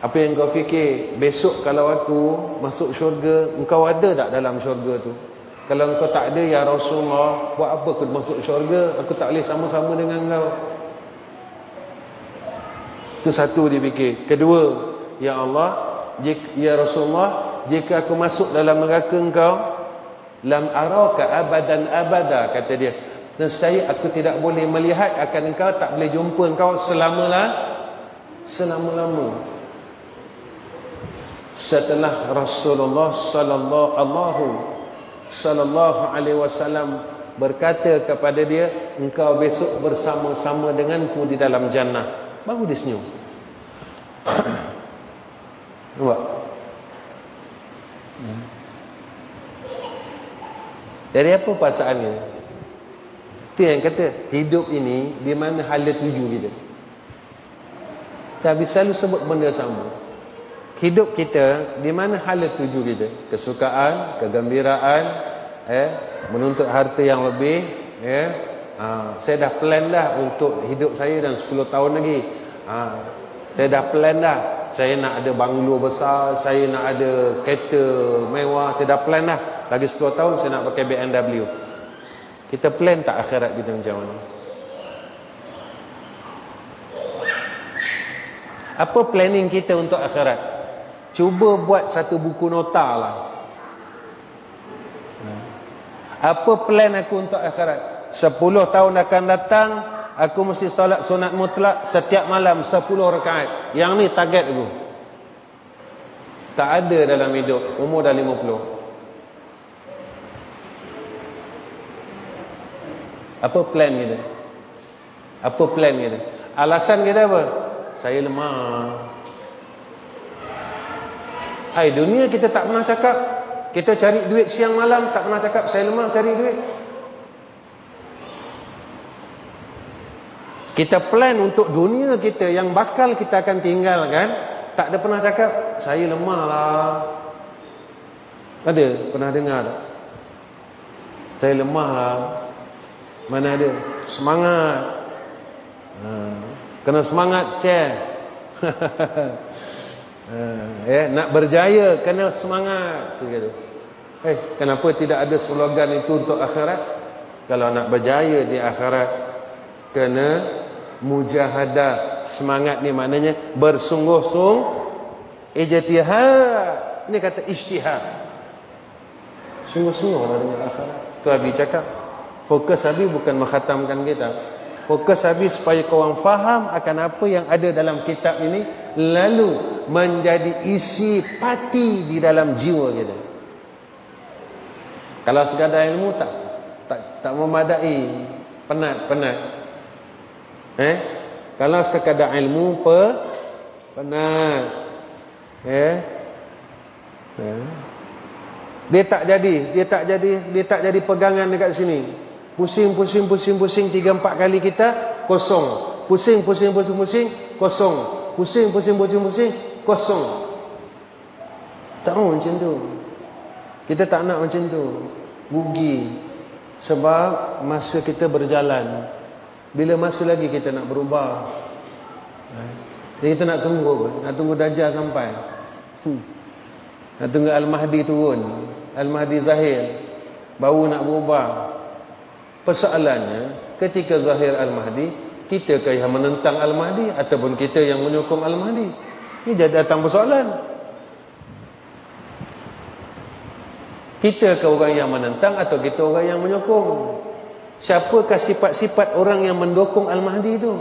"Apa yang kau fikir? Besok kalau aku masuk syurga, engkau ada tak dalam syurga tu? Kalau engkau tak ada, ya Rasulullah, buat apa aku masuk syurga? Aku tak boleh sama-sama dengan engkau." Itu satu dia fikir. Kedua, "Ya Allah, ya Rasulullah, jika aku masuk dalam neraka engkau, lam araka abadan abada," kata dia. "Dan aku tidak boleh melihat akan engkau, tak boleh jumpa engkau selama-lama." Setelah Rasulullah sallallahu alaihi wasallam berkata kepada dia, "Engkau besok bersama-sama denganku di dalam jannah," baru dia senyum. Nampak? Dari apa perasaannya? Itu yang kata hidup ini di mana hala tuju kita. Tapi selalu sebut benda sama. Hidup kita di mana hala tuju kita? Kesukaan, kegembiraan, menuntut harta yang lebih, saya dah plan dah untuk hidup saya dalam 10 tahun lagi. Saya dah plan dah. Saya nak ada banglo besar, saya nak ada kereta mewah, saya dah plan dah. Lagi 10 tahun saya nak pakai BMW. Kita plan tak akhirat kita macam mana? Apa planning kita untuk akhirat? Cuba buat satu buku nota lah. Apa plan aku untuk akhirat? 10 tahun akan datang, aku mesti solat sunat mutlak setiap malam 10 rakaat. Yang ni target aku. Tak ada dalam hidup. Umur dah 50. Apa plan kita? Apa plan kita? Alasan kita apa? Saya lemah. Hai, dunia kita tak pernah cakap. Kita cari duit siang malam, tak pernah cakap saya lemah cari duit. Kita plan untuk dunia kita yang bakal kita akan tinggalkan, tak ada pernah cakap saya lemah lah. Ada? Pernah dengar tak? Saya lemah lah. Mana ada? Semangat. Kena semangat, Chair. Nak berjaya kena semangat. Kenapa tidak ada slogan itu untuk akhirat? Kalau nak berjaya di akhirat, kena mujahadah. Semangat ni maknanya bersungguh-sungguh. Ijtihad. Ini kata ijtihad. Sungguh-sungguh lah dengan akhirat. Tu Habib cakap, fokus Habib bukan mengkhatamkan kita. Fokus Habib supaya korang faham akan apa yang ada dalam kitab ini, lalu menjadi isi pati di dalam jiwa kita. Kalau sekadar ilmu tak memadai, penat. Kalau sekadar ilmu penat. Dia tak jadi pegangan dekat sini. Pusing 3-4 kali kita kosong. Pusing kosong. Pusing kosong. Tak mau macam tu. Kita tak nak macam tu. Rugi. Sebab masa kita berjalan. Bila masa lagi kita nak berubah? Jadi kita nak tunggu apa? Nak tunggu Dajjal sampai. Nak tunggu Al-Mahdi turun, Al-Mahdi zahir, baru nak berubah. Persoalannya, ketika zahir Al-Mahdi, kita ke yang menentang Al-Mahdi ataupun kita yang menyokong Al-Mahdi? Ini jadi datang persoalan. Kita ke orang yang menentang atau kita orang yang menyokong? Siapakah sifat-sifat orang yang mendukung Al-Mahdi itu?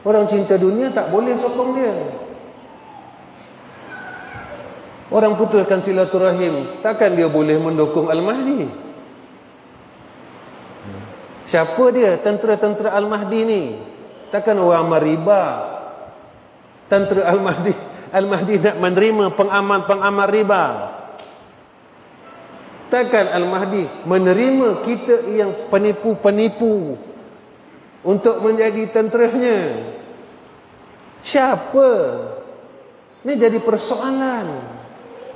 Orang cinta dunia tak boleh sokong dia. Orang putuskan silaturahim, takkan dia boleh mendukung Al-Mahdi? Siapa dia tentera-tentera Al-Mahdi ni? Takkan orang mariba. Tentera Al-Mahdi nak menerima pengamal riba. Takkan Al-Mahdi menerima kita yang penipu-penipu untuk menjadi tenteranya. Siapa? Ini jadi persoalan.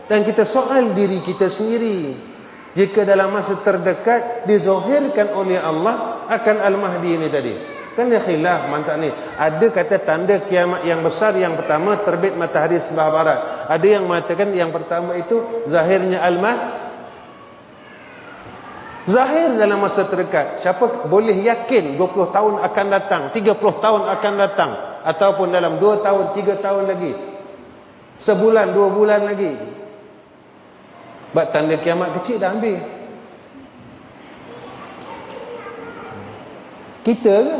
Dan kita soal diri kita sendiri. Jika dalam masa terdekat dizahirkan oleh Allah akan Al-Mahdi ini tadi. Kan dia khilaf mantap ni. Ada kata tanda kiamat yang besar yang pertama terbit matahari sebelah barat. Ada yang mengatakan yang pertama itu zahirnya Al-Mahdi. Zahir dalam masa terdekat. Siapa boleh yakin 20 tahun akan datang, 30 tahun akan datang, ataupun dalam 2 tahun, 3 tahun lagi, sebulan, 2 bulan lagi. Sebab tanda kiamat kecil dah ambil. Kita ke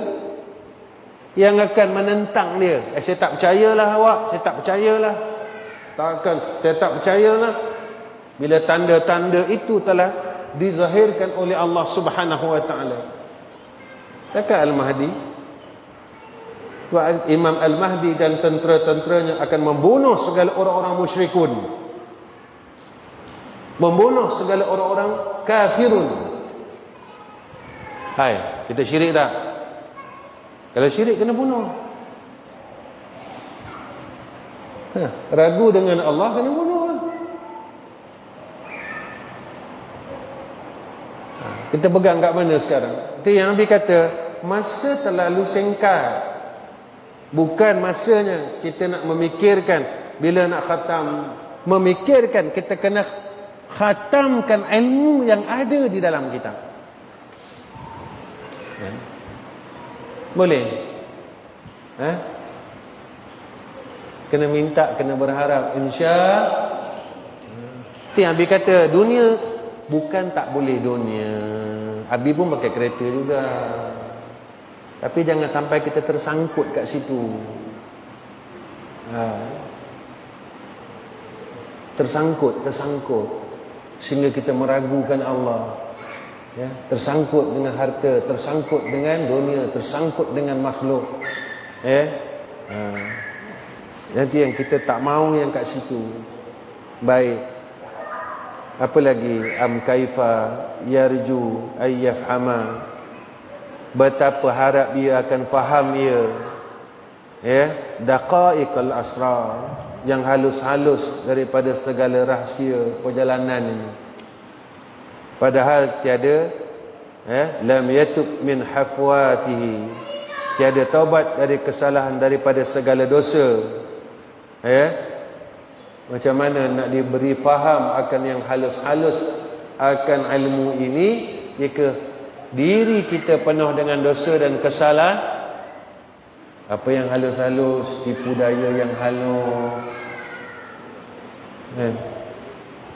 yang akan menentang dia? Saya tak percayalah awak, saya tak percayalah. Takkan, saya tak percayalah. Bila tanda-tanda itu telah dizahirkan oleh Allah Subhanahu wa taala. Takkan Al-Mahdi, Imam Al-Mahdi dan tentera-tenteranya akan membunuh segala orang-orang musyrikun, membunuh segala orang-orang kafirun. Hai, kita syirik tak? Kalau syirik kena bunuh. Ragu dengan Allah kena bunuh. Kita pegang kat mana sekarang? Itu yang Nabi kata, masa terlalu singkat. Bukan masanya kita nak memikirkan bila nak khatam. Memikirkan kita kena khatamkan ilmu yang ada di dalam kitab. Boleh? Kena minta, kena berharap. Itu yang Nabi kata, dunia bukan tak boleh dunia. Abi pun pakai kereta juga. Tapi jangan sampai kita tersangkut kat situ. Tersangkut sehingga kita meragukan Allah. Ya, tersangkut dengan harta, tersangkut dengan dunia, tersangkut dengan makhluk. Nanti yang kita tak mahu yang kat situ. Baik. Apa lagi? Am kaifa yarju ayyafhama. Betapa harap ia akan faham ia. Daqaiqal asrar, yang halus-halus daripada segala rahsia perjalanan ini. Padahal tiada lam yatub min hafwatihi, tiada taubat dari kesalahan daripada segala dosa. Macam mana nak diberi faham akan yang halus-halus akan ilmu ini jika diri kita penuh dengan dosa dan kesalahan? Apa yang halus-halus, tipu daya yang halus.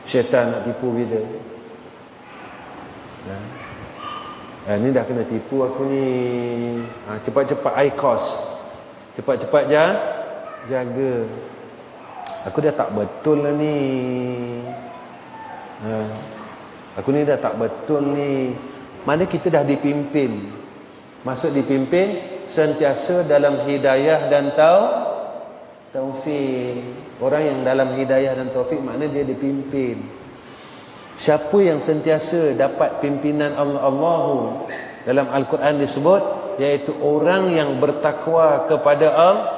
Syaitan nak tipu kita. Ni dah kena tipu aku ni. Cepat-cepat high cost. Cepat-cepat jaga. Aku dah tak betul lah ni. Aku ni dah tak betul ni. Mana kita dah dipimpin. Maksud dipimpin sentiasa dalam hidayah dan taufik. Orang yang dalam hidayah dan taufik makna dia dipimpin. Siapa yang sentiasa dapat pimpinan Allah dalam Al-Quran disebut, iaitu orang yang bertakwa kepada Allah.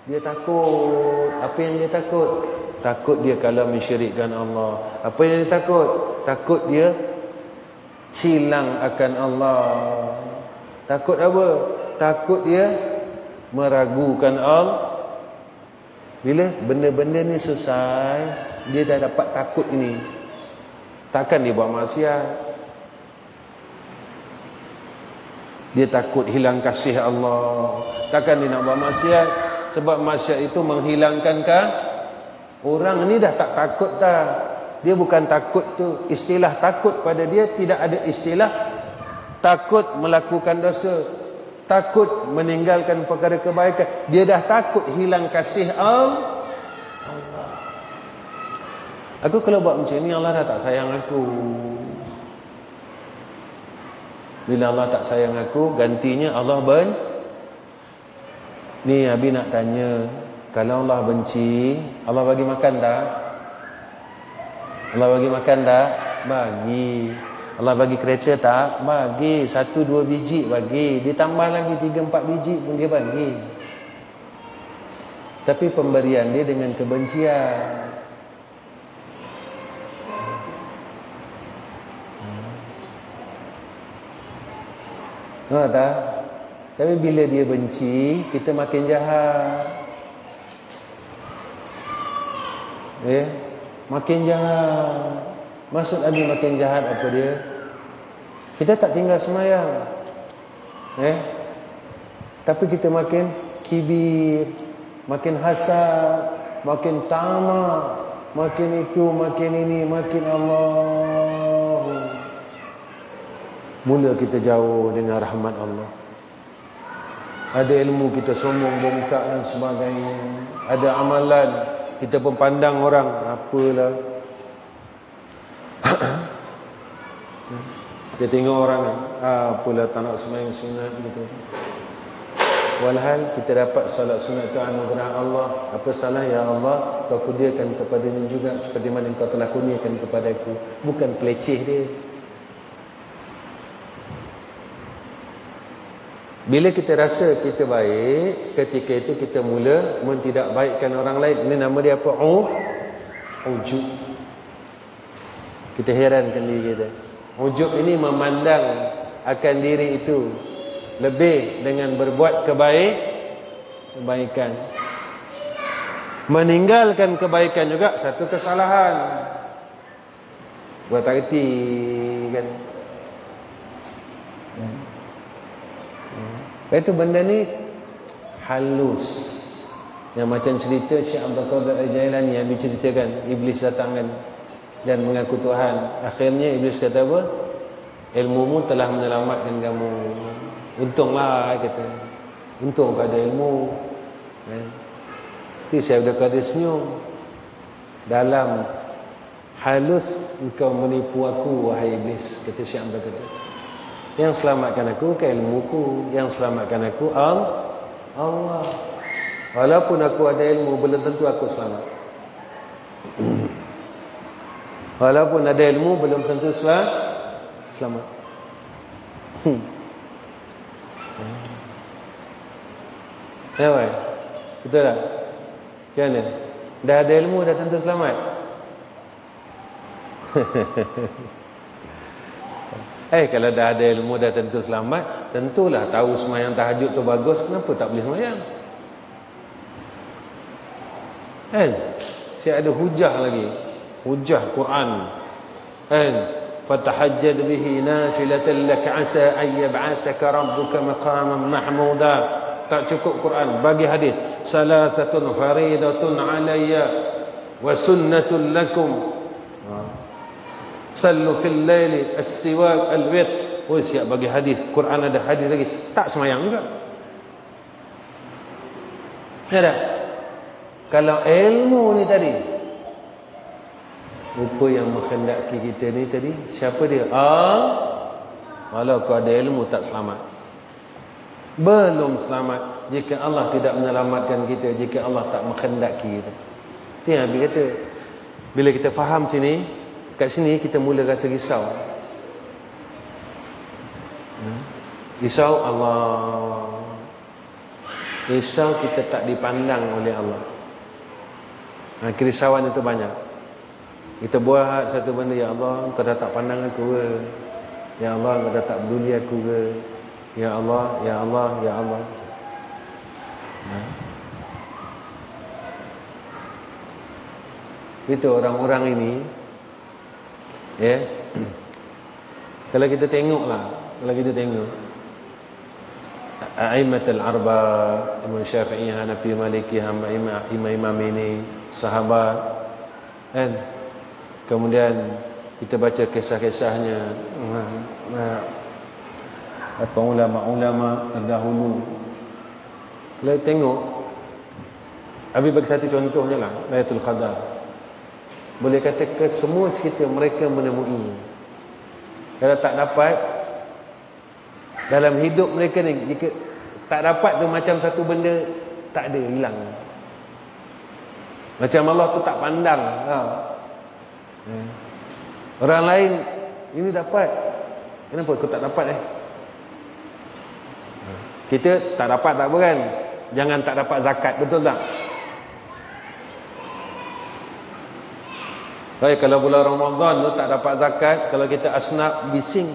Dia takut. Apa yang dia takut? Takut dia kalau mensyirikkan Allah. Apa yang dia takut? Takut dia hilang akan Allah. Takut apa? Takut dia meragukan Allah. Bila benda-benda ni selesai, dia dah dapat takut ini, takkan dia buat maksiat. Dia takut hilang kasih Allah. Takkan dia nak buat maksiat. Sebab maksiat itu menghilangkan orang ni dah tak takut dah. Dia bukan takut tu, istilah takut pada dia tidak ada istilah takut melakukan dosa, takut meninggalkan perkara kebaikan. Dia dah takut hilang kasih Allah. Aku kalau buat macam ni, Allah dah tak sayang aku. Bila Allah tak sayang aku, gantinya Allah Ni Abi nak tanya, kalau Allah benci, Allah bagi makan tak? Allah bagi makan tak? Bagi. Allah bagi kereta tak? Bagi. 1-2 biji bagi. Ditambah lagi 3-4 biji pun dia bagi. Tapi pemberian dia dengan kebencian. Nampak tak? Tapi bila dia benci, kita makin jahat. Makin jahat. Maksud Abi makin jahat apa dia? Kita tak tinggal semayang. Tapi kita makin kibir, makin hasad, makin tamak, makin itu, makin ini, makin Allah. Mula kita jauh dengan rahmat Allah. Ada ilmu kita sombong, bongkak dan sebagainya. Ada amalan kita pun pandang orang, apalah. Dia tengok orang, apalah tak nak sembahyang sunat gitu. Walhal kita dapat salat sunat itu anugerah Allah. Apa salah ya Allah, kau kurniakan kepadanya juga seperti mana kau telah kurniakan kepadaku. Bukan peleceh dia. Bila kita rasa kita baik, ketika itu kita mula tidak baikkan orang lain. Ini nama dia apa? Ujub. Kita herankan diri kita. Ujub ini memandang akan diri itu lebih dengan berbuat kebaikan. Meninggalkan kebaikan juga satu kesalahan. Buat tak reti kan. Itu benda ni halus. Yang macam cerita Syekh Abdul Qadir Al-Jailani yang diceritakan, iblis datang kan dan mengaku Tuhan. Akhirnya iblis kata apa? Ilmumu telah menyelamatkan kamu. Untunglah kata. Untung kau ada ilmu. Itu Syekh Abdul Qadir senyum. Dalam halus engkau menipu aku wahai iblis, kata Syekh Abdul Qadir. Yang selamatkan aku ke ilmuku, yang selamatkan aku Allah. Walaupun aku ada ilmu, belum tentu aku selamat. Walaupun ada ilmu, belum tentu selamat. Ya, baik. Betul tak? Macam mana? Dah ada ilmu, dah tentu selamat. Kalau dah ada ilmu dah tentu selamat, tentulah tahu semayang tahajud tu bagus, kenapa tak boleh semayang? Saya ada hujah lagi. Hujah Quran. Fatahajjad bihi nafilatan lak asa an yab'athaka rabbuka maqaman mahmuda. Tak cukup Quran, bagi hadis. Salasatun faridatun alayya wa sunnatun lakum. Sallu fil laili as-siwak al-wit. Siap bagi hadis. Quran ada hadis lagi. Tak semayang juga. Ya tak? Kalau ilmu ni tadi, rupa yang menghendaki kita ni tadi, siapa dia? Walau kau ada ilmu tak selamat. Belum selamat jika Allah tidak menyelamatkan kita, jika Allah tak menghendaki kita. Itu yang Habib kata. Bila kita faham sini, kat sini kita mula rasa risau. Risau Allah. Risau kita tak dipandang oleh Allah. Kerisauan itu banyak. Kita buat satu benda, ya Allah, kau dah tak pandang aku ke? Ya Allah, kau dah tak peduli aku ke? Ya Allah, ya Allah, ya Allah. Itu orang-orang ini. Kalau kita tengoklah, A'immatul Arba, Imam Syafi'i, Hanafi, Maliki, imam-imam ini sahabat, kan? Kemudian kita baca kisah-kisahnya, apa ulama-ulama terdahulu. Kalau tengok, Habis bagi satu contohnya lah, Lailatul Qadar. Boleh katakan semua cerita mereka menemui. Kalau tak dapat, Dalam hidup mereka ni, jika tak dapat tu macam satu benda tak ada, hilang. Macam Allah tu tak pandang. Orang lain ini dapat, kenapa kau tak dapat Kita tak dapat tak apa kan? Jangan tak dapat zakat, betul tak? Baik, kalau bulan Ramadan tu tak dapat zakat, kalau kita asnaf bising,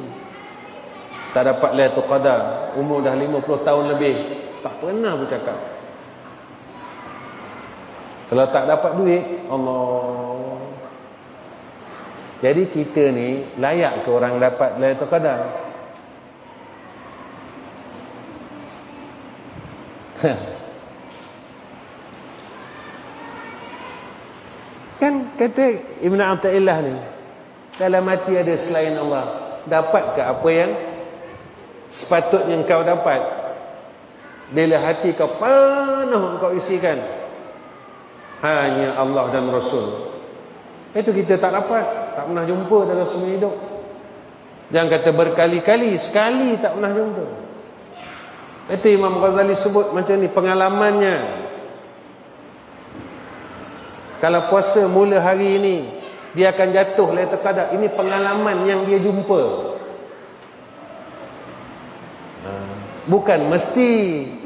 tak dapat Lailatul Qadar, umur dah 50 tahun lebih, tak pernah bercakap. Kalau tak dapat duit, Allah. Jadi kita ni layak ke orang dapat Lailatul Qadar? Kan kata Ibn Athaillah ni, kalau mati ada selain Allah, dapat ke apa yang sepatutnya kau dapat? Bila hati kau penuh kau isikan hanya Allah dan Rasul, itu kita tak dapat, tak pernah jumpa dalam semua hidup. Jangan kata berkali-kali, sekali tak pernah jumpa. Itu Imam Ghazali sebut macam ni pengalamannya. Kalau puasa mula hari ini, dia akan jatuh Lailatul Qadar. Ini pengalaman yang dia jumpa. Bukan mesti.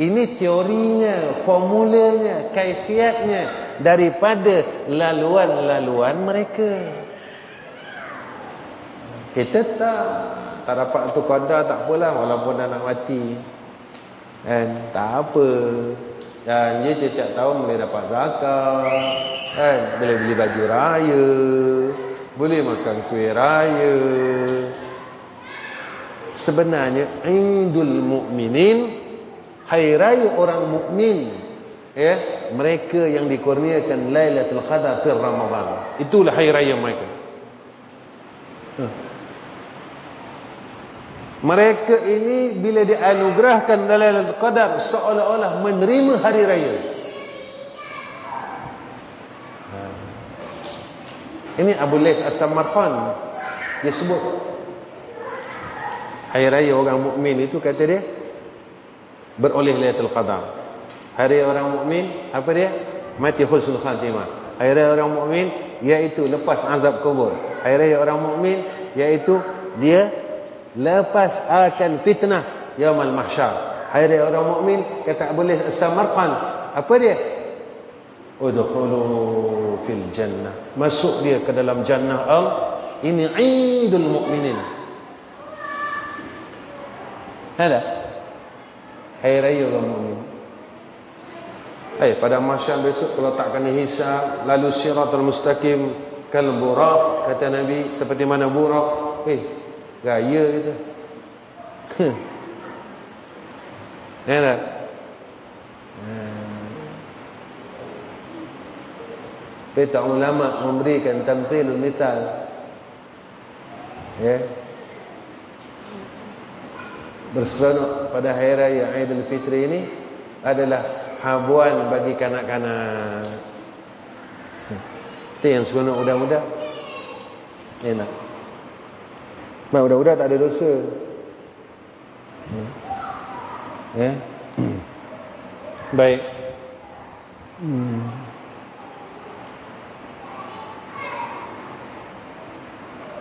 Ini teorinya, formulanya, kaifiatnya daripada laluan-laluan mereka. Kita tak dapat tu qadar, tak apalah, walaupun dah nak mati. Dan tak apa. Dan dia setiap tahun boleh dapat zakat, kan? Boleh beli baju raya, boleh makan kuih raya. Sebenarnya Idul Mukminin, hari raya orang mukmin, mereka yang dikurniakan Lailatul Qadar fi Ramadan. Itulah hari raya mereka. Mereka ini bila dianugerahkan Lailatul Qadar seolah-olah menerima hari raya. Ini Abu Lais As-Samarqand, dia sebut hari raya orang mukmin itu, kata dia, beroleh Lailatul Qadar. Hari orang mukmin apa dia? Mati husnul khatimah. Hari raya orang mukmin iaitu lepas azab kubur. Hari raya orang mukmin iaitu dia lepas akan fitnah yaumul mahsyar. Hari raya orang mukmin, kata Abu Lais As-Samarqand, apa dia? Udkhulu fil jannah, masuk dia ke dalam jannah Allah. Ini Idul Mukminin. Ada hari raya orang mukmin. Pada mahsyar besok, kalau tak kena hisab, lalu siratal mustaqim kal buraq, kata Nabi, seperti mana buraq. Gaya kita. Ada. Peta ulama memberikan tamthilul misal, berseronok pada hari raya Aidil Fitri ini adalah habuan bagi kanak-kanak. Itu yang seronok budak-budak. Enak. Budak-budak tak ada dosa. Baik.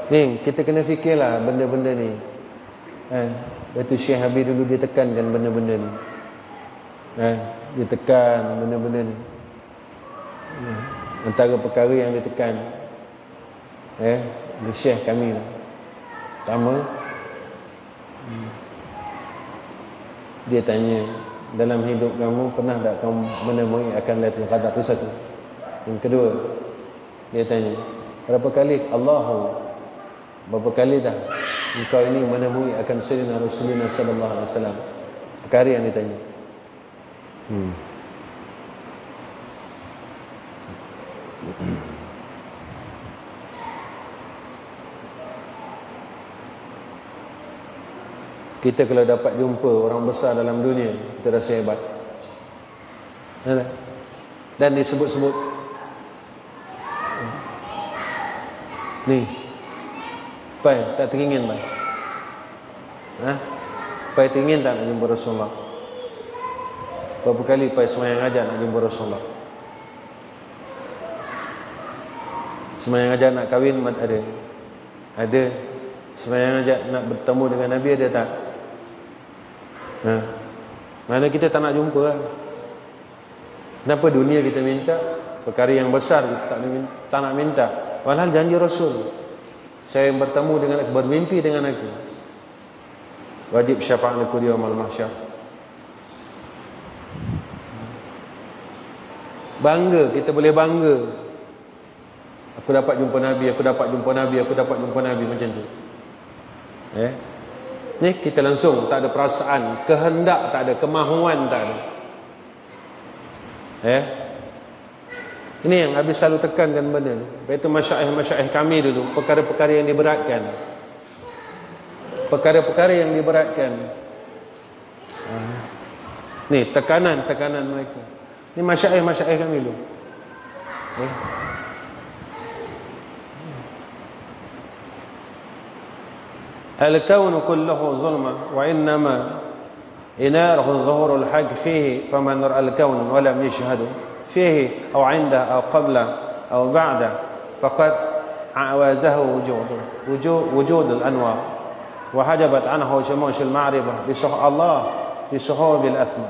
Ni kita kena fikirlah benda-benda ni. Itu Syekh Habib dulu dia tekankan benda-benda ni. Dia tekan benda-benda ni. Antara perkara yang dia tekan, dia Syekh kami pertama, dia tanya, dalam hidup kamu pernah tak kamu menemui akan Lailatul Qadar? Itu satu. Yang kedua, dia tanya, berapa kali berapa kali dah engkau ini menemui akan Sayyidina Rasulullah sallallahu alaihi wasallam? Perkara yang ditanya. Kita kalau dapat jumpa orang besar dalam dunia, kita rasa hebat. Dan disebut-sebut ni, tak teringin bang. Pai ingin tak nak jumpa Rasulullah? Berapa kali pai semayang ajak nak jumpa Rasulullah? Semayang ajak nak kahwin ada. Ada. Semayang ajak nak bertemu dengan Nabi ada tak? Mana kita tak nak jumpa kan? Kenapa dunia kita minta? Perkara yang besar kita tak nak minta. Walhal janji Rasul, saya yang bertemu dengan aku, bermimpi dengan aku, wajib syafaat aku di yaumul mahsyar. Bangga, kita boleh bangga. Aku dapat jumpa Nabi, aku dapat jumpa Nabi, aku dapat jumpa Nabi, macam tu. Ni kita langsung tak ada perasaan, kehendak tak ada, kemahuan tak ada. Ini yang habis selalu tekankan benda ni. Iaitu masyaikh kami dulu, perkara-perkara yang diberatkan. Perkara-perkara yang diberatkan. Ni tekanan mereka. Ni masyaikh kami dulu. Al-kaunu kulluhu zulma wa innama inaruhu zuhurul haq fihi faman al-kaun wa lam yashhadu fihi aw 'inda aw qabla aw ba'da faqad awazahu wujud al-anwar wa hajabat anhu shumush al-ma'rifah bi suh Allah bi suhub al-athma.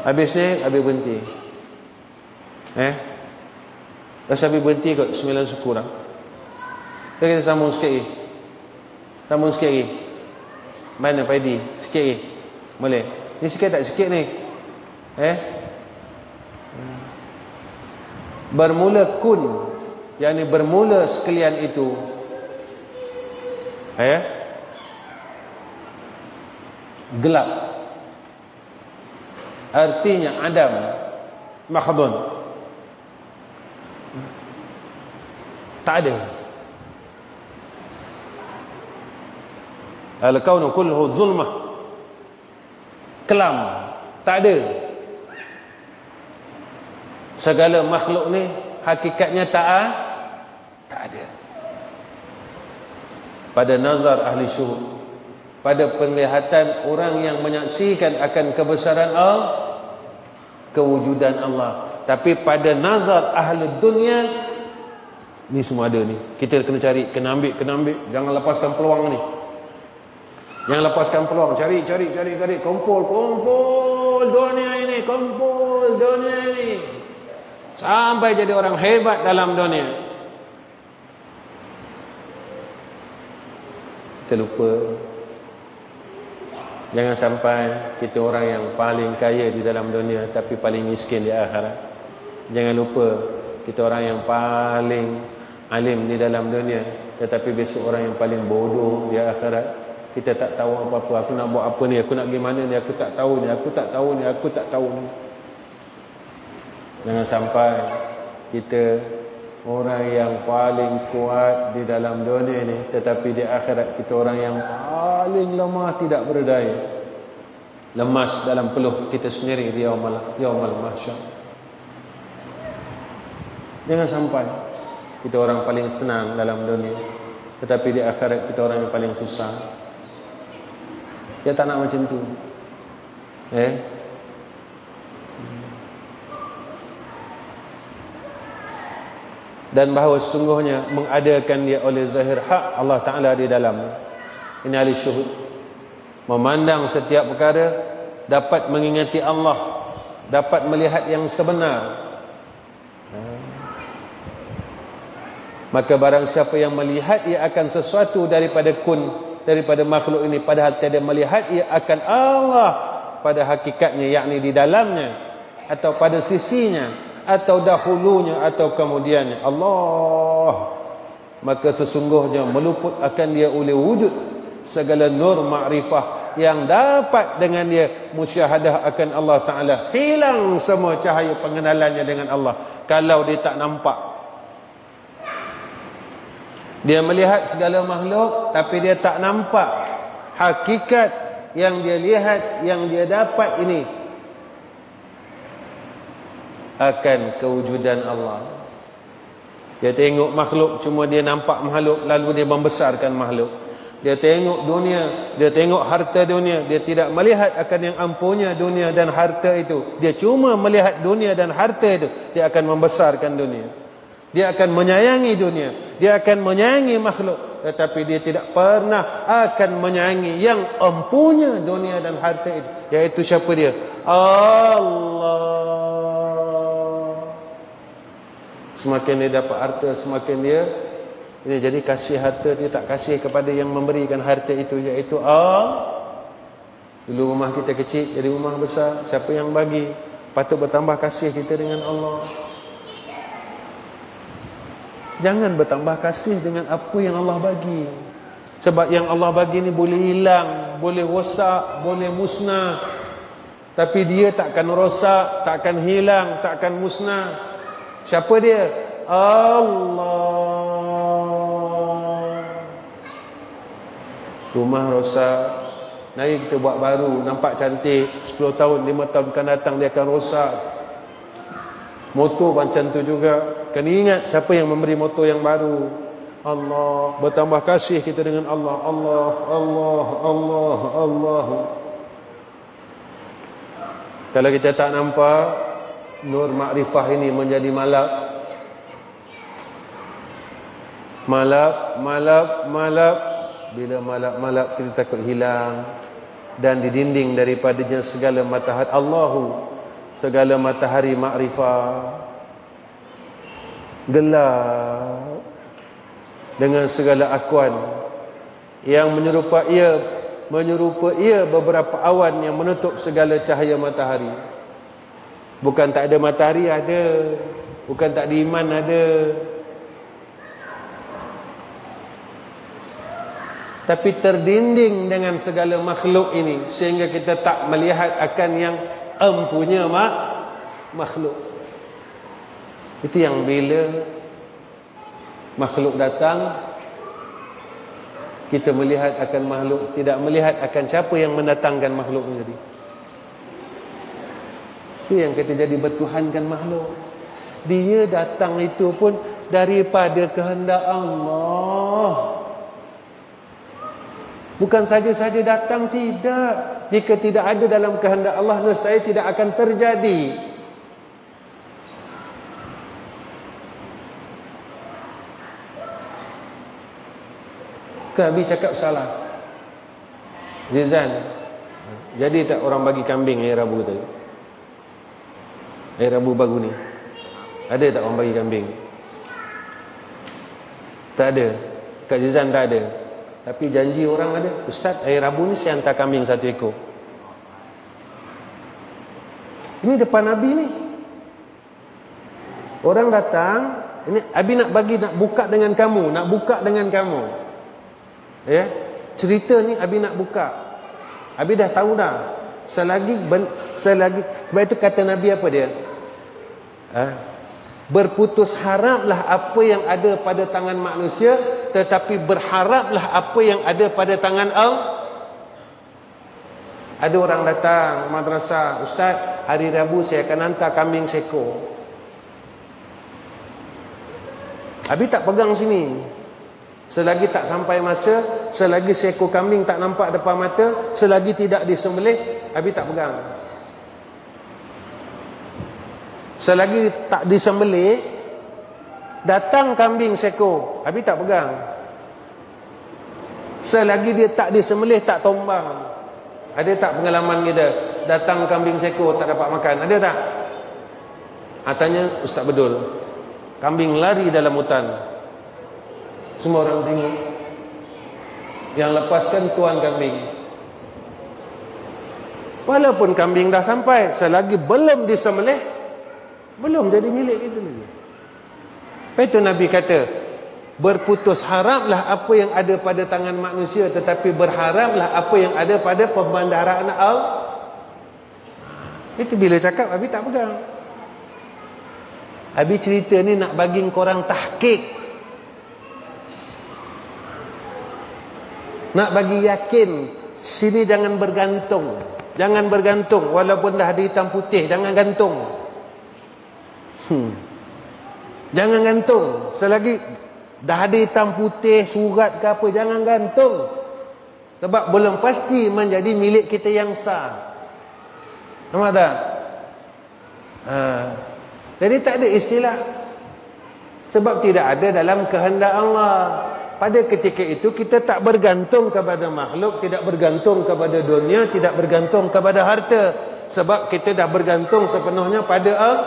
Habis ni habis berhenti. Dah habis berhenti kot 9 suku dah. Kita sambung sikit lagi. Sambung sikit lagi. Mana Paidi? Sikit lagi. Boleh? Ni sikit tak sikit ni? Bermula kun, yakni bermula sekalian itu. Gelap. Artinya adam, makhdun. Tak ada. Al-kaunu kulluhu zulmah. Kelam. Tak ada. Segala makhluk ni hakikatnya tak ada. Pada nazar ahli syuhud, pada penglihatan orang yang menyaksikan akan kebesaran Allah, kewujudan Allah. Tapi pada nazar ahli dunia, ni semua ada ni. Kita kena cari, kena ambil. Jangan lepaskan peluang ni. Jangan lepaskan peluang. Cari. Kumpul dunia ini. Kumpul dunia ini. Sampai jadi orang hebat dalam dunia. Kita lupa. Jangan sampai kita orang yang paling kaya di dalam dunia tapi paling miskin di akhirat. Jangan lupa kita orang yang paling alim di dalam dunia tetapi besok orang yang paling bodoh di akhirat. Kita tak tahu apa-apa. Aku nak buat apa ni? Aku nak pergi mana ni? Aku tak tahu ni. Jangan sampai kita orang yang paling kuat di dalam dunia ni tetapi di akhirat kita orang yang paling lemah, tidak berdaya, lemas dalam peluh kita sendiri di yaumul mahsyar. Jangan sampai kita orang paling senang dalam dunia tetapi di akhirat kita orang yang paling susah. Dia tak nak macam tu. Dan bahawa sesungguhnya mengadakan dia oleh zahir hak Allah Ta'ala di dalam. Ini ahli syuhud. Memandang setiap perkara, dapat mengingati Allah, dapat melihat yang sebenar. Maka barang siapa yang melihat ia akan sesuatu daripada kun, daripada makhluk ini, padahal tiada melihat ia akan Allah pada hakikatnya, yakni di dalamnya atau pada sisinya atau dahulunya atau kemudiannya Allah, maka sesungguhnya meluput akan dia oleh wujud segala nur ma'rifah yang dapat dengan dia musyahadah akan Allah Ta'ala. Hilang semua cahaya pengenalannya dengan Allah kalau dia tak nampak. Dia melihat segala makhluk tapi dia tak nampak hakikat yang dia lihat, yang dia dapat ini akan kewujudan Allah. Dia tengok makhluk, cuma dia nampak makhluk lalu dia membesarkan makhluk. Dia tengok dunia, dia tengok harta dunia, dia tidak melihat akan yang ampunya dunia dan harta itu. Dia cuma melihat dunia dan harta itu. Dia akan membesarkan dunia, dia akan menyayangi dunia, dia akan menyayangi makhluk, tetapi dia tidak pernah akan menyayangi yang empunya dunia dan harta itu, yaitu siapa dia? Allah. Semakin dia dapat harta, semakin dia ini jadi kasih harta, dia tak kasih kepada yang memberikan harta itu, iaitu Allah. Dulu rumah kita kecil, jadi rumah besar. Siapa yang bagi? Patut bertambah kasih kita dengan Allah. Jangan bertambah kasih dengan apa yang Allah bagi. Sebab yang Allah bagi ni boleh hilang, boleh rosak, boleh musnah. Tapi dia takkan rosak, takkan hilang, takkan musnah. Siapa dia? Allah. Rumah rosak, nanti kita buat baru, nampak cantik, 10 tahun, 5 tahun akan datang dia akan rosak. Motor macam tu juga. Kena ingat siapa yang memberi motor yang baru? Allah. Bertambah kasih kita dengan Allah. Allah, Allah, Allah, Allah. Kalau kita tak nampak nur makrifah ini menjadi malap, malap. Bila malap-malap kita takut hilang, dan di dinding daripadanya segala matahari Allahu, segala matahari makrifah gelap dengan segala akuan yang menyerupa ia beberapa awan yang menutup segala cahaya matahari. Bukan tak ada matahari, ada. Bukan tak ada iman, ada. Tapi terdinding dengan segala makhluk ini, sehingga kita tak melihat akan yang empunya makhluk. Itu yang bila makhluk datang, kita melihat akan makhluk, tidak melihat akan siapa yang mendatangkan makhluk tadi. Itu yang kita jadi bertuhankan makhluk. Dia datang itu pun daripada kehendak Allah. Bukan saja-saja datang, tidak. Jika tidak ada dalam kehendak Allah, nescaya tidak akan terjadi. Habis cakap salah. Zizan, jadi tak orang bagi kambing hari Rabu tadi? Hari Rabu baru ni ada tak orang bagi kambing? Tak ada. Kat Zizan tak ada. Tapi janji orang ada. Ustaz, hari Rabu ni saya hantar kambing 1 ekor. Ini depan Nabi ni. Orang datang, ini Abi nak bagi, nak buka dengan kamu, nak buka dengan kamu. Ya, cerita ni Abi nak buka. Abi dah tahu dah. Selagi sebab itu kata Nabi apa dia? Berputus haraplah apa yang ada pada tangan manusia, tetapi berharaplah apa yang ada pada tangan Allah. Ada orang datang madrasah, Ustaz, hari Rabu saya akan hantar kambing seekor. Abi tak pegang sini. Selagi tak sampai masa, selagi seekor kambing tak nampak depan mata, selagi tidak disembelih, Abi tak pegang. Selagi tak disembelih, datang kambing seekor, Abi tak pegang. Selagi dia tak disembelih, tak tombang. Ada tak pengalaman kita datang kambing seekor tak dapat makan? Ada tak? Tanya Ustaz Bedul. Kambing lari dalam hutan, semua orang tengok. Yang lepaskan tuan kambing. Walaupun kambing dah sampai, selagi belum disembelih, belum jadi milik kita lagi. Itu Nabi kata, berputus haraplah apa yang ada pada tangan manusia, tetapi berharaplah apa yang ada pada pembandaraan Allah. Itu bila cakap, Abi tak pegang. Abi cerita ni nak bagi korang tahqiq, nak bagi yakin. Sini jangan bergantung. Jangan bergantung. Walaupun dah ada hitam putih, jangan gantung. Jangan gantung. Selagi dah ada hitam putih, surat ke apa, jangan gantung. Sebab belum pasti menjadi milik kita yang sah. Nampak tak? Jadi tak ada istilah. Sebab tidak ada dalam kehendak Allah. Pada ketika itu kita tak bergantung kepada makhluk, tidak bergantung kepada dunia, tidak bergantung kepada harta. Sebab kita dah bergantung sepenuhnya pada Allah.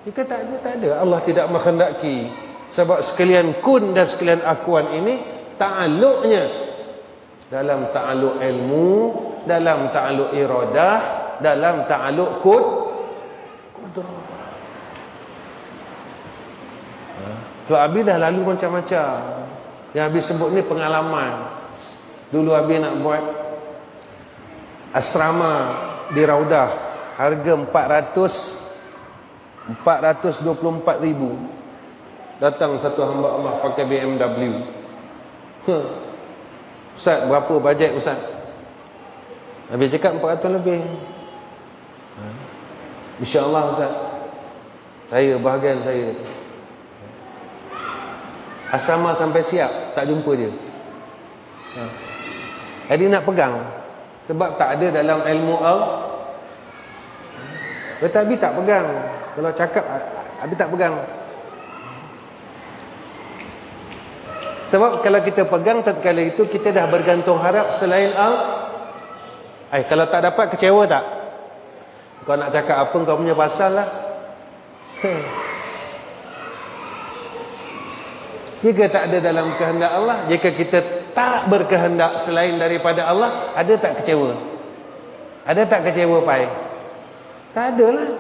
Jika tak ada. Allah tidak menghendaki. Sebab sekalian kun dan sekalian akuan ini ta'alluqnya dalam ta'alluq ilmu, dalam ta'alluq iradah, dalam ta'alluq kudrah. Tu Abi dah lalu macam-macam. Yang Abi sebut ni pengalaman. Dulu Abi nak buat asrama di Raudah, harga 424,000. Datang satu hamba Allah pakai BMW. Ustaz, berapa bajet Ustaz? Abi cakap 400 lebih. InsyaAllah Ustaz, saya bahagian saya. Asrama sampai siap, tak jumpa dia. Jadi nak pegang. Sebab tak ada dalam ilmu tetapi tak pegang. Kalau cakap, Abi tak pegang. Sebab kalau kita pegang, tatkala itu kita dah bergantung harap selain kalau tak dapat, kecewa tak? Kau nak cakap apa, kau punya pasal lah. Jika tak ada dalam kehendak Allah, jika kita tak berkehendak selain daripada Allah, ada tak kecewa? Ada tak kecewa pai? Tak adalah.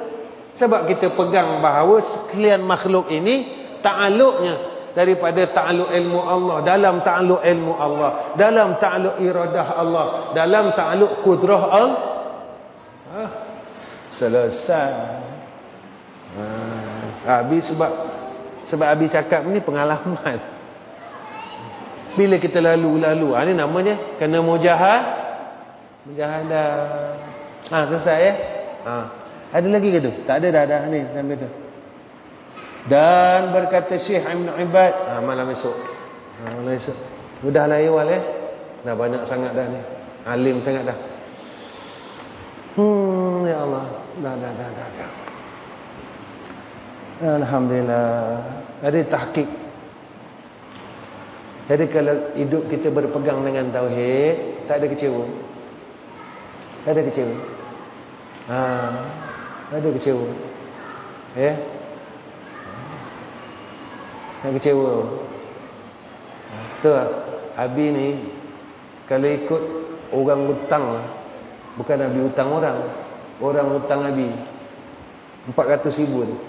Sebab kita pegang bahawa sekalian makhluk ini ta'alluqnya daripada ta'alluq ilmu Allah, dalam ta'alluq ilmu Allah, dalam ta'alluq iradah Allah, dalam ta'alluq kudrah Allah. Selesai. Habis. Sebab Abi cakap ni pengalaman. Bila kita lalu-lalu, ni namanya kena mujahadah. Selesai ya? Ada lagi ke tu? Tak ada dah ni sampai tu. Dan berkata Syekh Ibn Ibad, malam esok. Malam esok. Mudahlah awal ya. Dah banyak sangat dah ni. Alim sangat dah. Ya Allah. Dah. Alhamdulillah. Ada tahqiq. Jadi kalau hidup kita berpegang dengan tauhid, tak ada kecewa. Tak ada kecewa. Tak ada kecewa. Ya. Tak kecewa. Betul tak? Abi ni kalau ikut orang hutang lah, bukan Abi hutang orang. Orang hutang Abi 400,000 tu.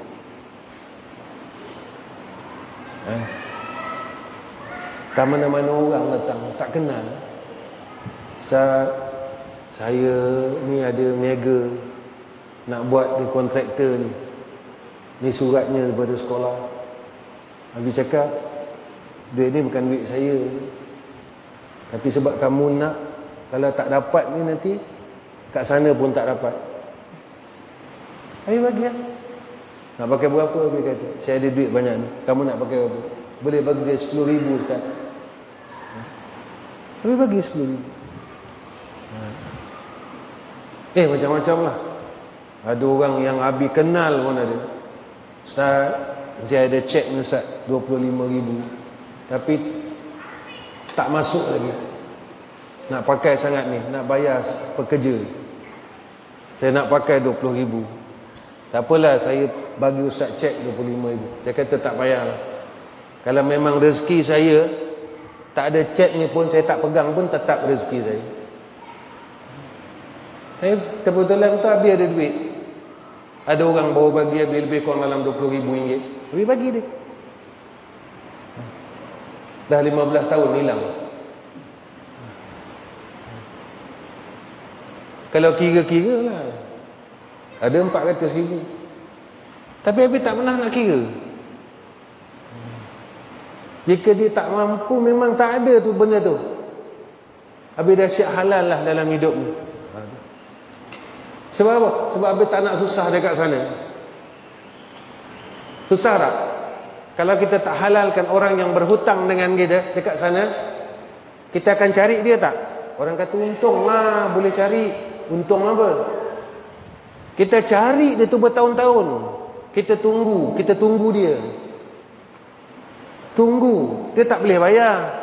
Tak mana-mana orang datang, tak kenal. Saya ni ada niaga nak buat di kontraktor ni. Ni suratnya daripada sekolah. Abi cakap, duit ni bukan duit saya. Tapi sebab kamu nak, kalau tak dapat ni nanti kat sana pun tak dapat. Abi bagi lah. Nak pakai berapa? Abi kata, saya ada duit banyak ni. Kamu nak pakai berapa? Boleh bagi dia 10,000 Ustaz. Abi bagi 10,000. Macam-macam lah. Ada orang yang Abi kenal pun ada. Ustaz, saya ada cek ni Ustaz, 25,000. Tapi tak masuk lagi. Nak pakai sangat ni, nak bayar pekerja. Saya nak pakai 20,000. Tak apalah, saya bagi Ustaz cek 25,000. Saya kata tak payahlah. Kalau memang rezeki saya tak ada cek ni pun, saya tak pegang pun, tetap rezeki saya. Saya kebetulan tu Abi ada duit. Ada orang bawa bagi Abi lebih kurang dalam 20,000 ringgit. Abi bagi dia. Dah 15 tahun hilang. Kalau kira-kira lah, ada 400,000. Tapi Abi tak pernah nak kira. Jika dia tak mampu, memang tak ada tu benda tu. Abi dah siap halal lah dalam hidup ni. Sebab apa? Sebab Abi tak nak susah dekat sana. Susah tak? Kalau kita tak halalkan orang yang berhutang dengan kita dekat sana, kita akan cari dia tak? Orang kata untung lah boleh cari. Untung apa? Kita cari dia tu bertahun-tahun. Kita tunggu dia. Tunggu. Dia tak boleh bayar.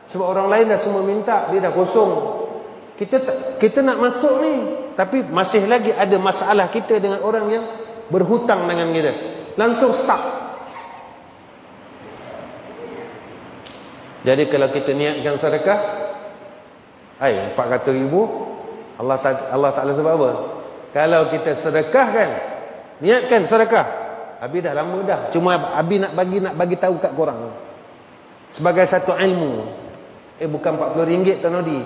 Sebab orang lain dah semua minta, dia dah kosong. Kita nak masuk ni, tapi masih lagi ada masalah kita dengan orang yang berhutang dengan kita. Langsung stuck. Jadi kalau kita niatkan sedekah, 400,000, Allah Ta'ala sebab apa? Kalau kita sedekahkan, niatkan sedekah, Abi dah lama dah, cuma Abi nak bagi tahu kat korang sebagai satu ilmu. Bukan RM40 Tuan Nodi.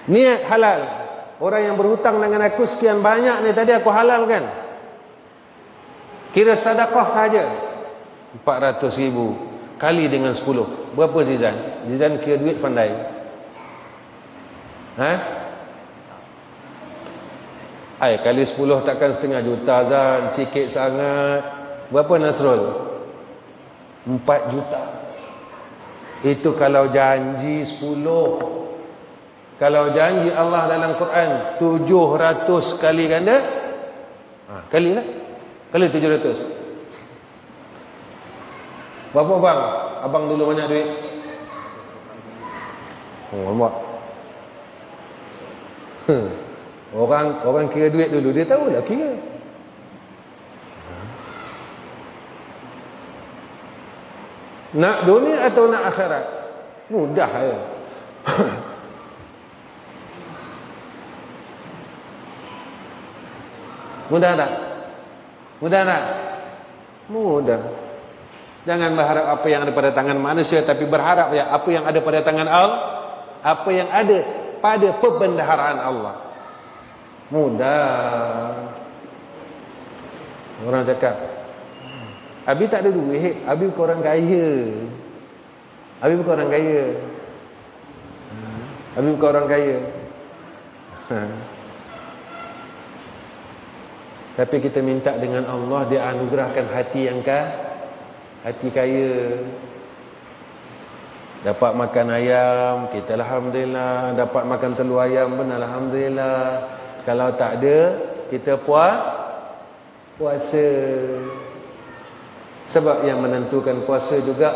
Niat halal. Orang yang berhutang dengan aku sekian banyak ni, tadi aku halalkan. Kira sedekah saja 400,000 kali dengan 10. Berapa Zizan? Zizan kira duit pandai. Kali 10 takkan setengah juta Zan, sikit sangat. Berapa Nasrul? 4 juta. Itu kalau janji 10. Kalau janji Allah dalam Quran 700 kali ganda, kali lah. Kali 700. Berapa bang? Abang dulu banyak duit. Nampak? Orang kira duit dulu, dia tahu lah kira. Nak dunia atau nak akhirat? Mudah ya. Mudah tak? Mudah tak? Mudah. Jangan berharap apa yang ada pada tangan manusia, tapi berharap ya apa yang ada pada tangan Allah, apa yang ada pada perbendaharaan Allah. Mudah. Orang cakap, Abi tak ada duit, Abi bukan orang kaya. Abi bukan orang kaya. Abi bukan orang kaya. Tapi kita minta dengan Allah, dia anugerahkan hati yang hati kaya. Dapat makan ayam, kita alhamdulillah. Dapat makan telur ayam pun alhamdulillah. Kalau tak ada, kita puasa. Sebab yang menentukan puasa juga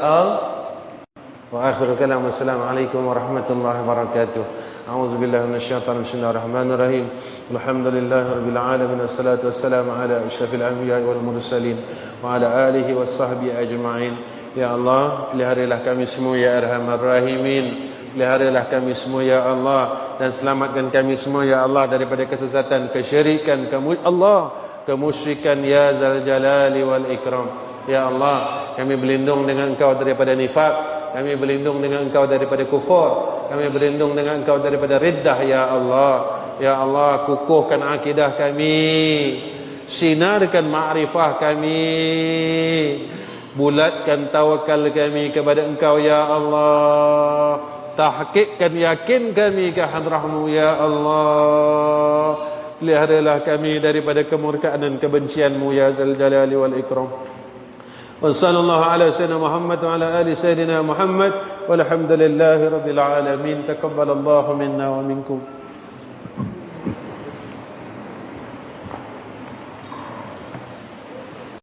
wa akhiru kalam. Assalamualaikum warahmatullahi wabarakatuh. A'udzubillahi minasyaitonir rajim. Bismillahirrahmanirrahim. Alhamdulillahirabbil alamin, wassalatu wassalamu ala asyrafil anbiya'i wal mursalin wa ala alihi washabbihi ajma'in. Ya Allah, peliharalah kami semua ya Arhamar Rahimin. Peliharalah kami semua ya Allah, dan selamatkan kami semua ya Allah daripada kesesatan, kesyirikan, kemusyrikan ya Zal Jalali wal Ikram. Ya Allah, kami berlindung dengan Engkau daripada nifaq, kami berlindung dengan Engkau daripada kufur, kami berlindung dengan Engkau daripada riddah ya Allah. Ya Allah, kukuhkan akidah kami, sinarkan ma'rifah kami, bulatkan tawakal kami kepada Engkau ya Allah, tahqiqkan yakin kami ke hadrah-Mu ya Allah. Peliharalah kami daripada kemurkaan dan kebencian-Mu ya Zal Jalali wal Ikram. Wa sallallahu ala sayyidina Muhammad wa ala ali sayyidina Muhammad walhamdulillahi rabbil alamin. Taqabbalallahu minna wa minkum.